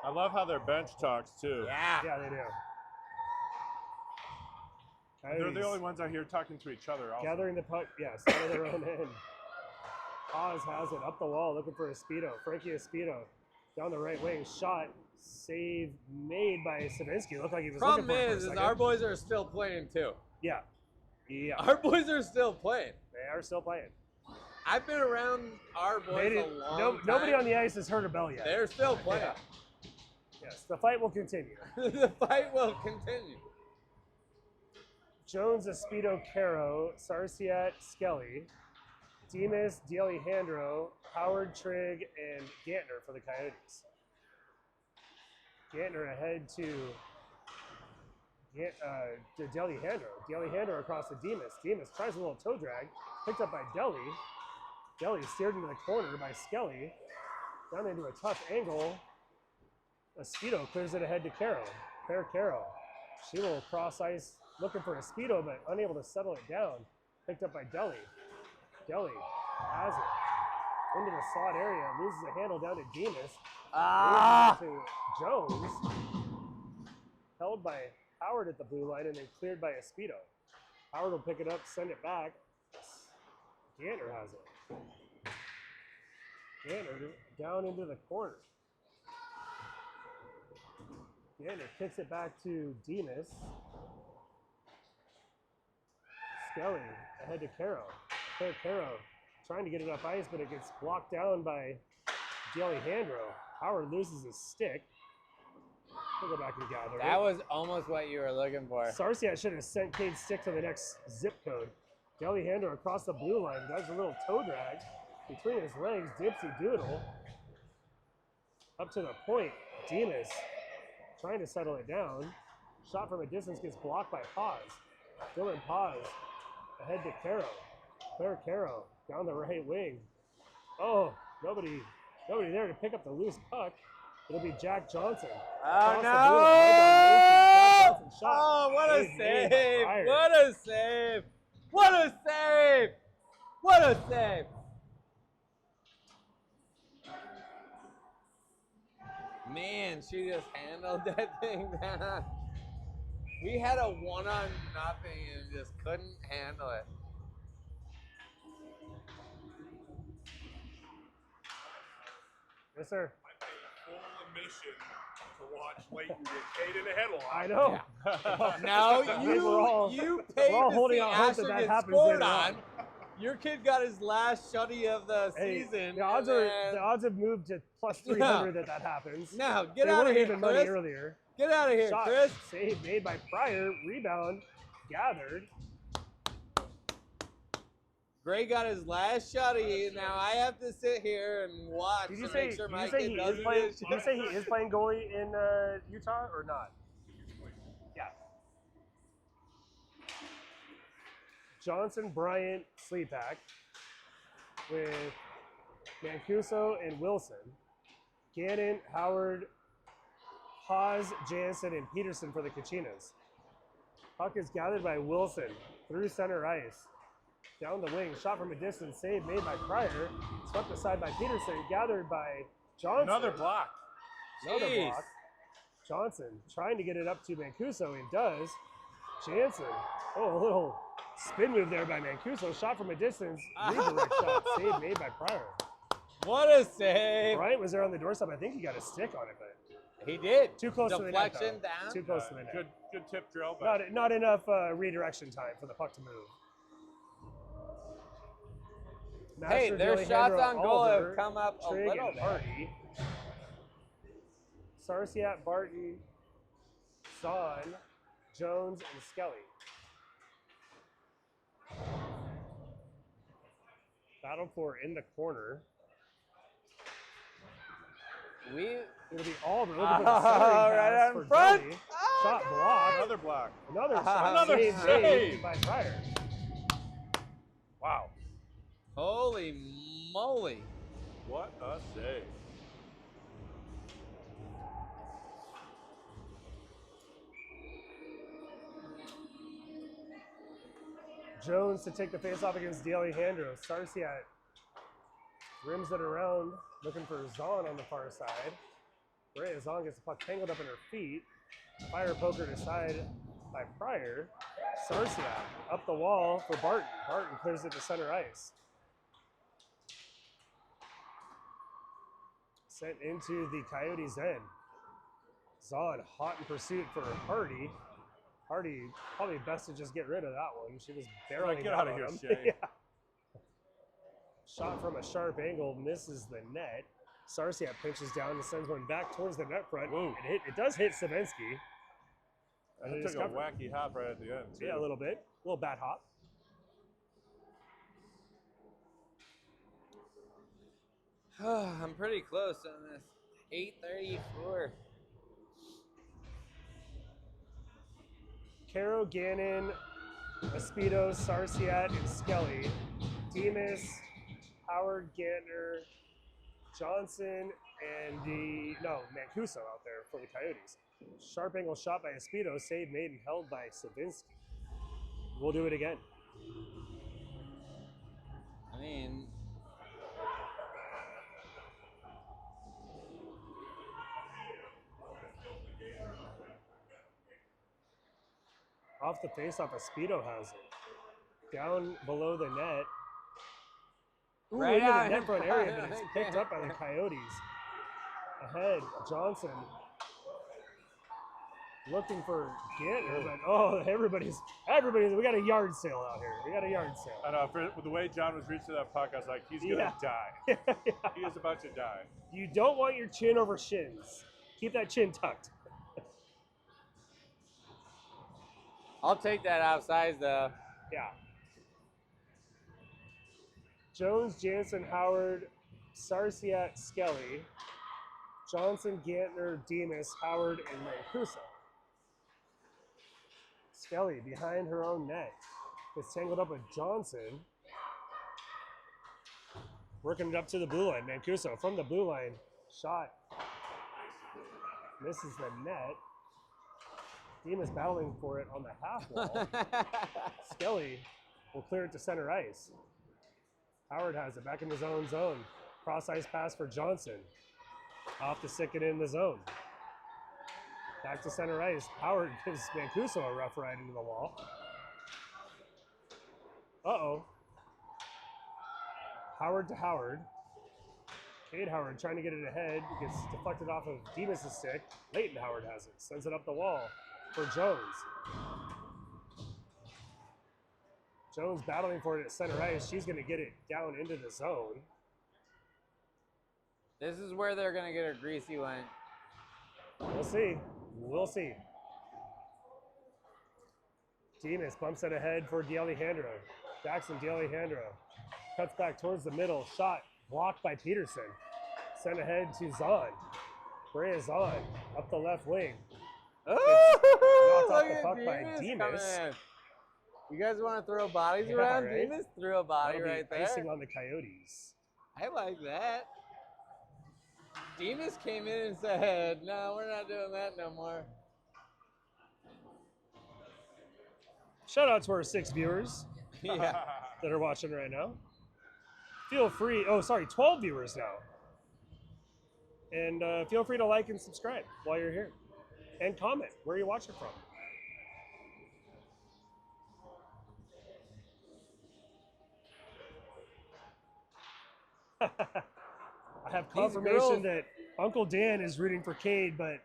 I love how their bench talks too. Yeah. Yeah, they do. They're the Coyotes only ones out here talking to each other. Also. gathering the puck, yes, out of their own end. Haas has it up the wall, looking for Espedo. Frankie Espedo down the right wing, shot, save made by Savinsky. Looked like he was Problem looking for it for a is second. our boys are still playing too. Yeah, yeah, Our boys are still playing. they are still playing. I've been around our They boys a didn't- long time. nobody on the ice has heard a bell yet. They're still playing. Yeah. Yes, the fight will continue. The fight will continue. Jones, Espedo, Caro, Sarsiat, Skelly, Demas, D'Alejandro, Howard, Trigg, and Gantner for the Coyotes. Gantner ahead to D'Alejandro. D'Alejandro across to Demas. Demas tries a little toe drag, picked up by Deli. Deli steered into the corner by Skelly. Down into a tough angle. Espedo clears it ahead to Caro. Caro. She will cross ice looking for Espedo, but unable to settle it down. Picked up by Deli. Deli has it. Into the slot area. Loses the handle down to Demas. To Jones. Held by Howard at the blue line and then cleared by Espedo. Howard will pick it up, send it back. Gantner has it. Gantner down into the corner. Gantner kicks it back to Demas. Skelly ahead to Caro. Caro trying to get it up ice, but it gets blocked down by D'Alejandro. Howard loses his stick. He'll go back and gather That it. was almost what you were looking for. Sarsiat should have sent Cade's stick to the next zip code. D'Alejandro across the blue line does a little toe drag between his legs, dipsy doodle. Up to the point, Demas trying to settle it down. Shot from a distance gets blocked by Paz. Dylan Paz ahead to Caro. Claire Caro down the right wing. Oh, nobody there to pick up the loose puck. It'll be Jack Johnson. Oh Across no! the blue line, Jack Johnson shot. Oh, what a Made by save! Pryor. What a save! What a save! What a save! Man, she just handled that thing down. We had a 1-on-0 and just couldn't handle it. Yes, sir. Full admission to watch Leighton get Cade in the headlock. I know. Now We're all- you paid we're all to holding see out hope Asher that get happens scored later on. on. Your kid got his last shutty of the Hey, season. the odds and are then- the odds have moved to plus 300 that happens. Now get They out of weren't here, even money Chris. earlier. Get out of here, Shot Chris. save made by Pryor. Rebound gathered. Gray got his last shotty. Now I have to sit here and watch Did you and say, make sure did my you say kid he doesn't is playing? get Did you say he is playing goalie in Utah or not? Yeah. Johnson, Bryant, Sleepak with Mancuso and Wilson. Gannon, Howard, Haas, Jansen, and Peterson for the Kachinas. Puck is gathered by Wilson through center ice. Down the wing, shot from a distance, save made by Pryor. Swept aside by Peterson, gathered by Johnson. Another block. Another Jeez. block. Johnson trying to get it up to Mancuso and does. Jansen, oh, a little spin move there by Mancuso. Shot from a distance, redirect shot, save made by Pryor. What a save! Bryant was there on the doorstep. I think he got a stick on it, but He did. too close to the net. Deflection though. down. Too close to the net. Good tip drill, but Not enough redirection time for the puck to move. Hey, Master, their D'Alejandro, shots on goal Oliver, have come up a Trigg, little and bit. Hardy. Sarsiat, Barton, Son, Jones, and Skelly. Battle for in the corner. It'll be Alden looking for the centering Right pass out for in front. Deli. Oh, Shot God. blocked. another block. Another shot. Another save save. made by Pryor. Wow. Holy moly! What a save. Jones to take the face-off against D'Alejandro. Sarsiat rims it around, looking for Zahn on the far side. Brea Zahn gets the puck tangled up in her feet. Fire poker aside by Pryor. Sarsiat up the wall for Barton. Barton clears it to center ice. Sent into the Coyotes' end. Zahn hot in pursuit for Hardy. Hardy probably best to just get rid of that one. She was barely Get out of here, him. Shay. Yeah. Shot from a sharp angle, misses the net. Sarsiat pinches down and sends one back towards the net front. Whoa. It does hit Savinsky. And it took a wacky hop right at the end, too. Yeah, a little bit. A little bat hop. I'm pretty close on this. 8:34. Caro, Gannon, Espido, Sarsiat, and Skelly. Demas, Howard, Gantner, Johnson, and Mancuso out there for the Coyotes. Sharp angle shot by Espido, save made and held by Savinsky. We'll do it again. I mean, Off the faceoff, Espido has it. Down below the net. Ooh, Right into the out. net front area, but it's picked up by the Coyotes. Ahead, Johnson. Looking for Gantner, but everybody's, we got a yard sale out here. We got a yard sale. I know, with the way John was reaching that puck, I was like, he's going to die. Yeah. He is about to die. You don't want your chin over shins. Keep that chin tucked. I'll take that outside though. Yeah. Jones, Jansen, Howard, Sarsiat, Skelly, Johnson, Gantner, Demas, Howard, and Mancuso. Skelly behind her own net. Gets tangled up with Johnson. Working it up to the blue line. Mancuso from the blue line. Shot. Misses the net. Demas battling for it on the half wall. Skelly will clear it to center ice. Howard has it back in his own zone. Cross ice pass for Johnson. Off to stick it in the zone. Back to center ice. Howard gives Mancuso a rough ride into the wall. Uh-oh. Howard to Howard. Cade Howard trying to get it ahead. Gets deflected off of Demas' stick. Leighton Howard has it. Sends it up the wall for Jones. Jones battling for it at center ice. She's going to get it down into the zone. This is where they're going to get a greasy one. We'll see. We'll see. Demas bumps it ahead for D'Alejandro. Jackson D'Alejandro cuts back towards the middle. Shot blocked by Peterson. Sent ahead to Zahn. Brea Zahn up the left wing. Oh, Knocked off the puck by Demas. You guys want to throw bodies Yeah, around? right? Demas threw a body That'll be right there. icing on the Coyotes. I like that. Demas came in and said, no, we're not doing that no more. Shout out to our 6 viewers Yeah. that are watching right now. Feel free, 12 viewers now. And feel free to like and subscribe while you're here. And comment where you're watching from. I have confirmation that Uncle Dan is rooting for Cade, but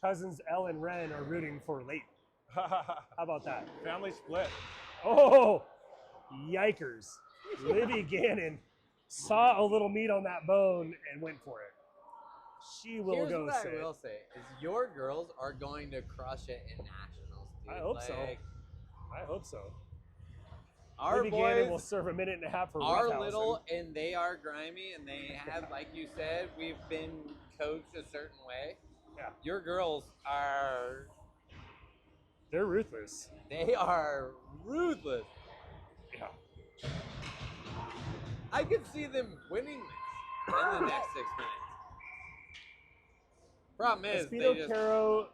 cousins Elle and Ren are rooting for Leighton. How about that? Family split. Oh, yikers. Libby Gannon saw a little meat on that bone and went for it. She will Here's go what sit. I will say is your girls are going to crush it in nationals, dude. I hope so. Like, I hope so. Our Libby Gannon will boys serve a minute and a half for are roughhousing. little and they are grimy and they have, like you said, we've been coached a certain way. Yeah. Your girls are, They're ruthless. they are ruthless. Yeah. I could see them winning this in the next 6 minutes. Problem is, they Espido, just Caro,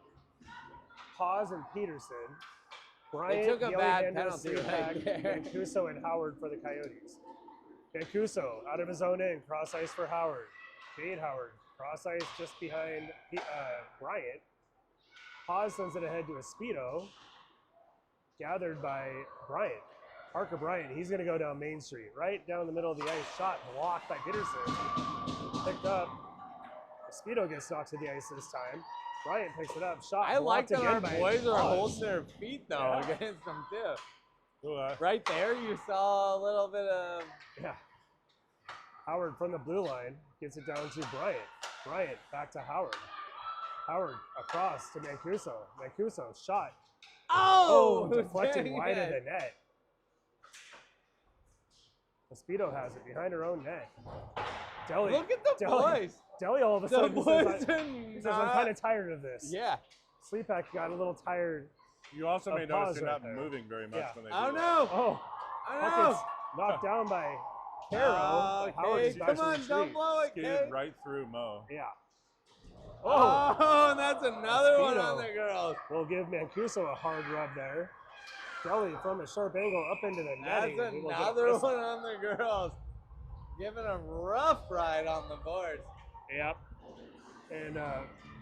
Paz, and Peterson. Bryant, took a the bad only man to penalty sleep right back, there. Mancuso and Howard for the Coyotes. Mancuso out of his own end, cross ice for Howard. Jade Howard, cross ice just behind Bryant. Paz sends it ahead to a Speedo, gathered by Bryant. Parker Bryant, he's going to go down Main Street, right down the middle of the ice. Shot blocked by Peterson. Picked up. Speedo gets knocked to the ice this time. Bryant picks it up. Shot I like blocked that our again by boys are Paz. holding their feet though Yeah. against them too. Ooh, Right there, you saw a little bit of. Yeah. Howard from the blue line gets it down to Bryant. Bryant back to Howard. Howard across to Mancuso. Mancuso shot. Oh, deflected dang wide of it. the net. Speedo has it behind her own net. Deli. Look at the Deli, boys. Deli all of a The sudden boys says, are he says, I'm not- kind of tired of this. Yeah. Sleepak got a little tired. You also may Of notice Paz they're right not there. moving very much Yeah. when they do Oh that. no. Oh, I puck know. is knocked down by Caro. but Howard Okay, is back come to on, retreat. don't blow it, Skated Kate. right through Mo. Yeah. Oh, and that's another one Speedo. on the girls. We'll give Mancuso a hard rub there. Deli from a sharp angle up into the That's netting. We will get a another whistle. one on the girls. Giving a rough ride on the boards. Yep. And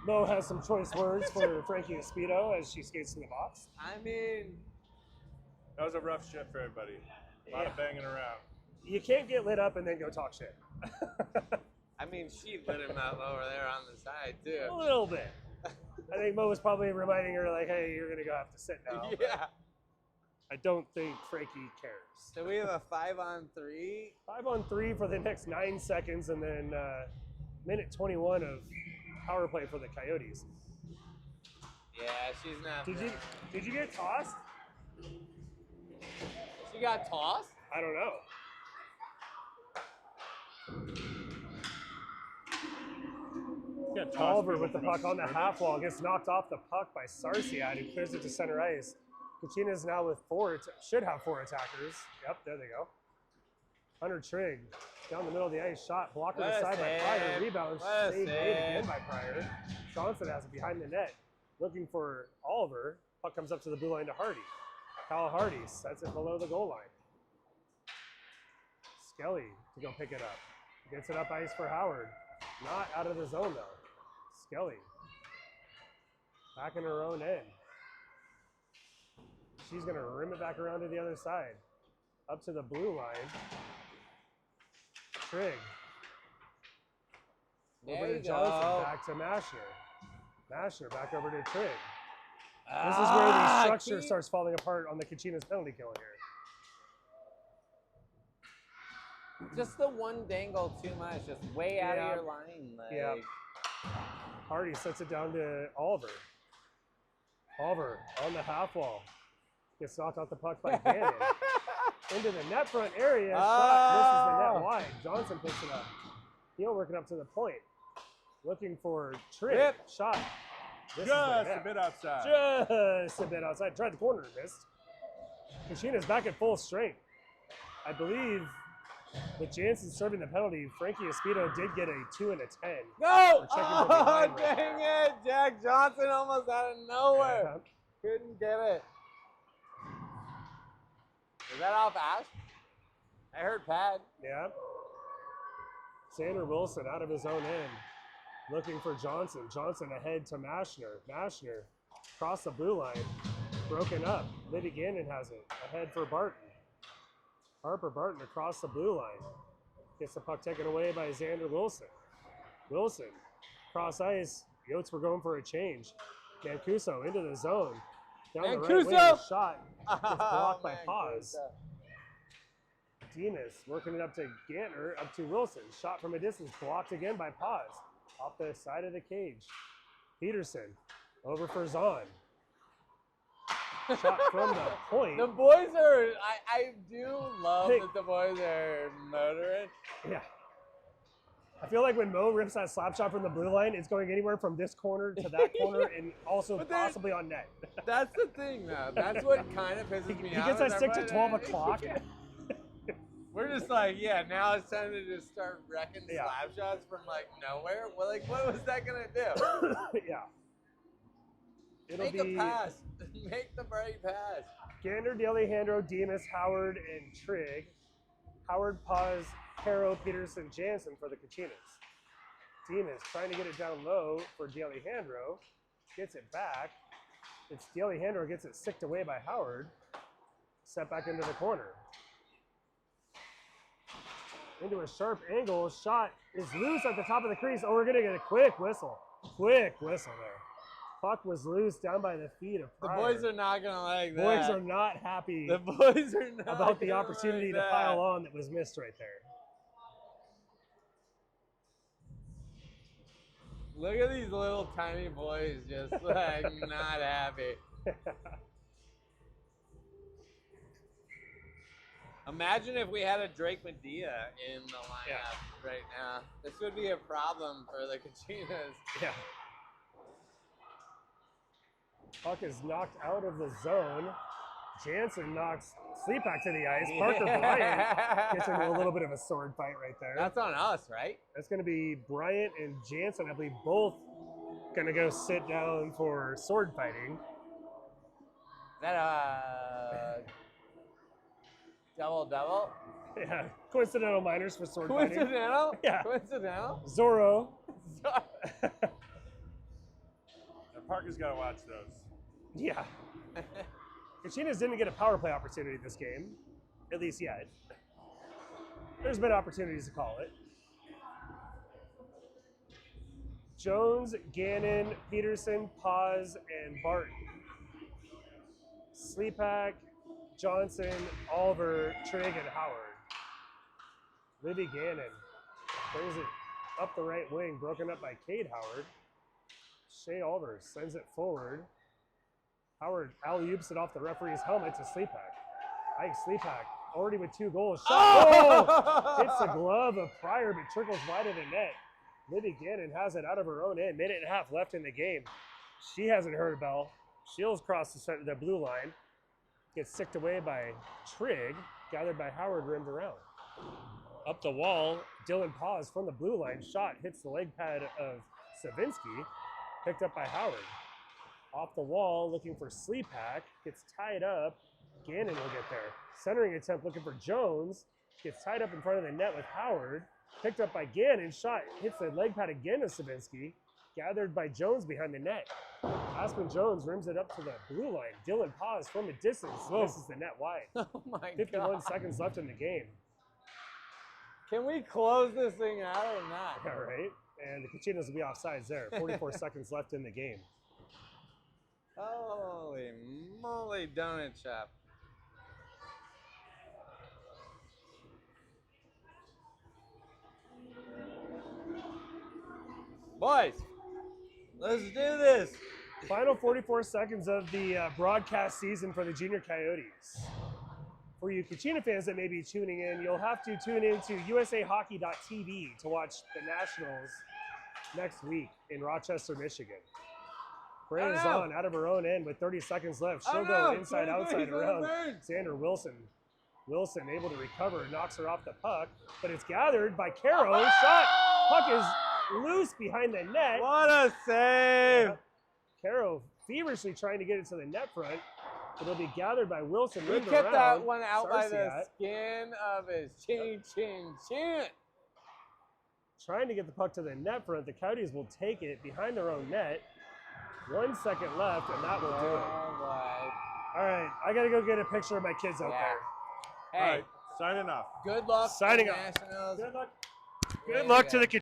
Mo has some choice words for Frankie Speedo as she skates in the box. I mean, That was a rough shift for everybody. A lot of banging around. You can't get lit up and then go talk shit. she lit him up over there on the side too. A little bit. I think Mo was probably reminding her, like, hey, you're going to go have to sit now. but Yeah. I don't think Frankie cares. So we have a 5-on-3. 5-on-3 for the next 9 seconds, and then minute 21 of power play for the Coyotes. Yeah, she's not. Did you get tossed? She got tossed? I don't know. Can't toss Oliver people with the from puck on the scrimmage. half wall gets knocked off the puck by Sarsiad, who clears it to center ice. Kachinas now with should have 4 attackers. Yep, there they go. Hunter Trigg down the middle of the ice, shot blocked on the What a side by Pryor. save. Rebound What a saved made save. again by Pryor. Johnson has it behind the net, looking for Oliver. Puck comes up to the blue line to Hardy. Kyle Hardy sets it below the goal line. Skelly to go pick it up. Gets it up ice for Howard. Not out of the zone though. Skelly back in her own end. She's going to rim it back around to the other side. Up to the blue line. Trigg. There Over to you Johnson. go. Back to Mashner. Mashner back over to Trigg. This is where the structure starts falling apart on the Kachinas penalty kill here. Just the one dangle too much, just way out Yeah. of your line. Like, Yeah. Hardy sets it down to Oliver. Oliver on the half wall. Gets knocked off the puck by Gannon. Into the net front area. Shot misses the net wide. Johnson picks it up. Heel working up to the point. Looking for Trigg. Yep. Shot. Misses the Just net. a bit outside. Just a bit outside. Tried the corner and missed. Kachina's back at full strength. I believe with Jansen serving the penalty, Frankie Speedo did get a 2 and a 10. Go! We're checking for Oh, behind right dang it! Jack Johnson almost out of nowhere. Uh-huh. Couldn't get it. Is that off Ash? I heard Pad. Yeah. Sander Wilson out of his own end. Looking for Johnson. Johnson ahead to Mashner. Mashner across the blue line. Broken up. Liddy Gannon has it. Ahead for Barton. Harper Barton across the blue line. Gets the puck taken away by Xander Wilson. Wilson. Cross ice. Yotes were going for a change. Mancuso into the zone. Down the right wing. Mancuso! Shot. Gets blocked by man, Paz. Demas working it up to Ganter, up to Wilson. Shot from a distance, blocked again by Paz. Off the side of the cage. Peterson over for Zahn. Shot from the point. The boys are, I do love Hey. that the boys are motoring. Yeah. I feel like when Mo rips that slap shot from the blue line, it's going anywhere from this corner to that corner and also But there's- possibly on net. That's the thing, though. That's what kind of pisses me He off. gets that is stick to everybody- 12 o'clock. We're just like, yeah, now it's time to just start wrecking Yeah. slap shots from like nowhere. Well, like, what was that gonna do? Yeah. It'll Make be a pass. Make the right pass. Gander, D'Alejandro, Demas, Howard, and Trigg. Howard, Paz, Caro, Peterson, Jansen for the Kachinas. Demas trying to get it down low for D'Alejandro. Gets it back. It's D'Alejandro gets it sicked away by Howard. Set back into the corner. Into a sharp angle. Shot is loose at the top of the crease. Oh, we're going to get a quick whistle. Quick whistle there. Puck was loose down by the feet of The Pryor. boys are not going to like that. Boys are not happy The boys are not about the gonna opportunity like to that. pile on that was missed right there. Look at these little tiny boys just like not happy. Imagine if we had a Drake Medea in the lineup right now. This would be a problem for the Kachinas. Yeah. Puck is knocked out of the zone. Jansen knocks Sleepak to the ice. Parker Bryant gets into a little bit of a sword fight right there. That's on us, right? That's going to be Bryant and Jansen, I believe, both going to go sit down for sword fighting. Is that a double? Yeah, coincidental minors for sword fighting. Coincidental? Yeah. Coincidental? Zorro. And Parker's got to watch those. Yeah. Kachinas didn't get a power play opportunity this game, at least yet. There's been opportunities to call it. Jones, Gannon, Peterson, Paz, and Barton. Sleepak, Johnson, Oliver, Trigg, and Howard. Libby Gannon brings it up the right wing, broken up by Cade Howard. Shea Oliver sends it forward. Howard alley-oops it off the referee's helmet to Sleepak. Ike Sleepak already with 2 goals. Shot! Oh! Hits the glove of Pryor, but trickles wide of the net. Libby Gannon has it out of her own end. Minute and a half left in the game. She hasn't heard a bell. She'll cross the blue line. Gets sicked away by Trigg. Gathered by Howard, rimmed around. Up the wall, Dylan Paz from the blue line. Shot hits the leg pad of Savinsky. Picked up by Howard. Off the wall, looking for Sleepak. Gets tied up. Gannon will get there. Centering attempt looking for Jones. Gets tied up in front of the net with Howard. Picked up by Gannon. Shot hits the leg pad again of Savinsky. Gathered by Jones behind the net. Aspen Jones rims it up to the blue line. Dylan Paz from a distance misses the net wide. Oh my 51 God. seconds left in the game. Can we close this thing out or not? All right. And the Kachinas will be offsides there. 44 seconds left in the game. Holy moly, donut shop. Boys, let's do this. Final 44 seconds of the broadcast season for the Junior Coyotes. For you Kachina fans that may be tuning in, you'll have to tune in to usahockey.tv to watch the Nationals next week in Rochester, Michigan. Bray is on out of her own end with 30 seconds left. She'll go inside, outside, around. Xander Wilson. Wilson able to recover, knocks her off the puck, but it's gathered by Caro. Shot! Puck is loose behind the net. What a save! Caro feverishly trying to get it to the net front. It'll be gathered by Wilson. We moved kept around. that one out by the Sarsiat skin of his chin. trying to get the puck to the net front. The Coyotes will take it behind their own net. 1 second left, and that will do it. All right, I got to go get a picture of my kids out there. Hey, All right, signing off. good luck. Signing to off. Nationals. Good luck. Way Good to luck go. to the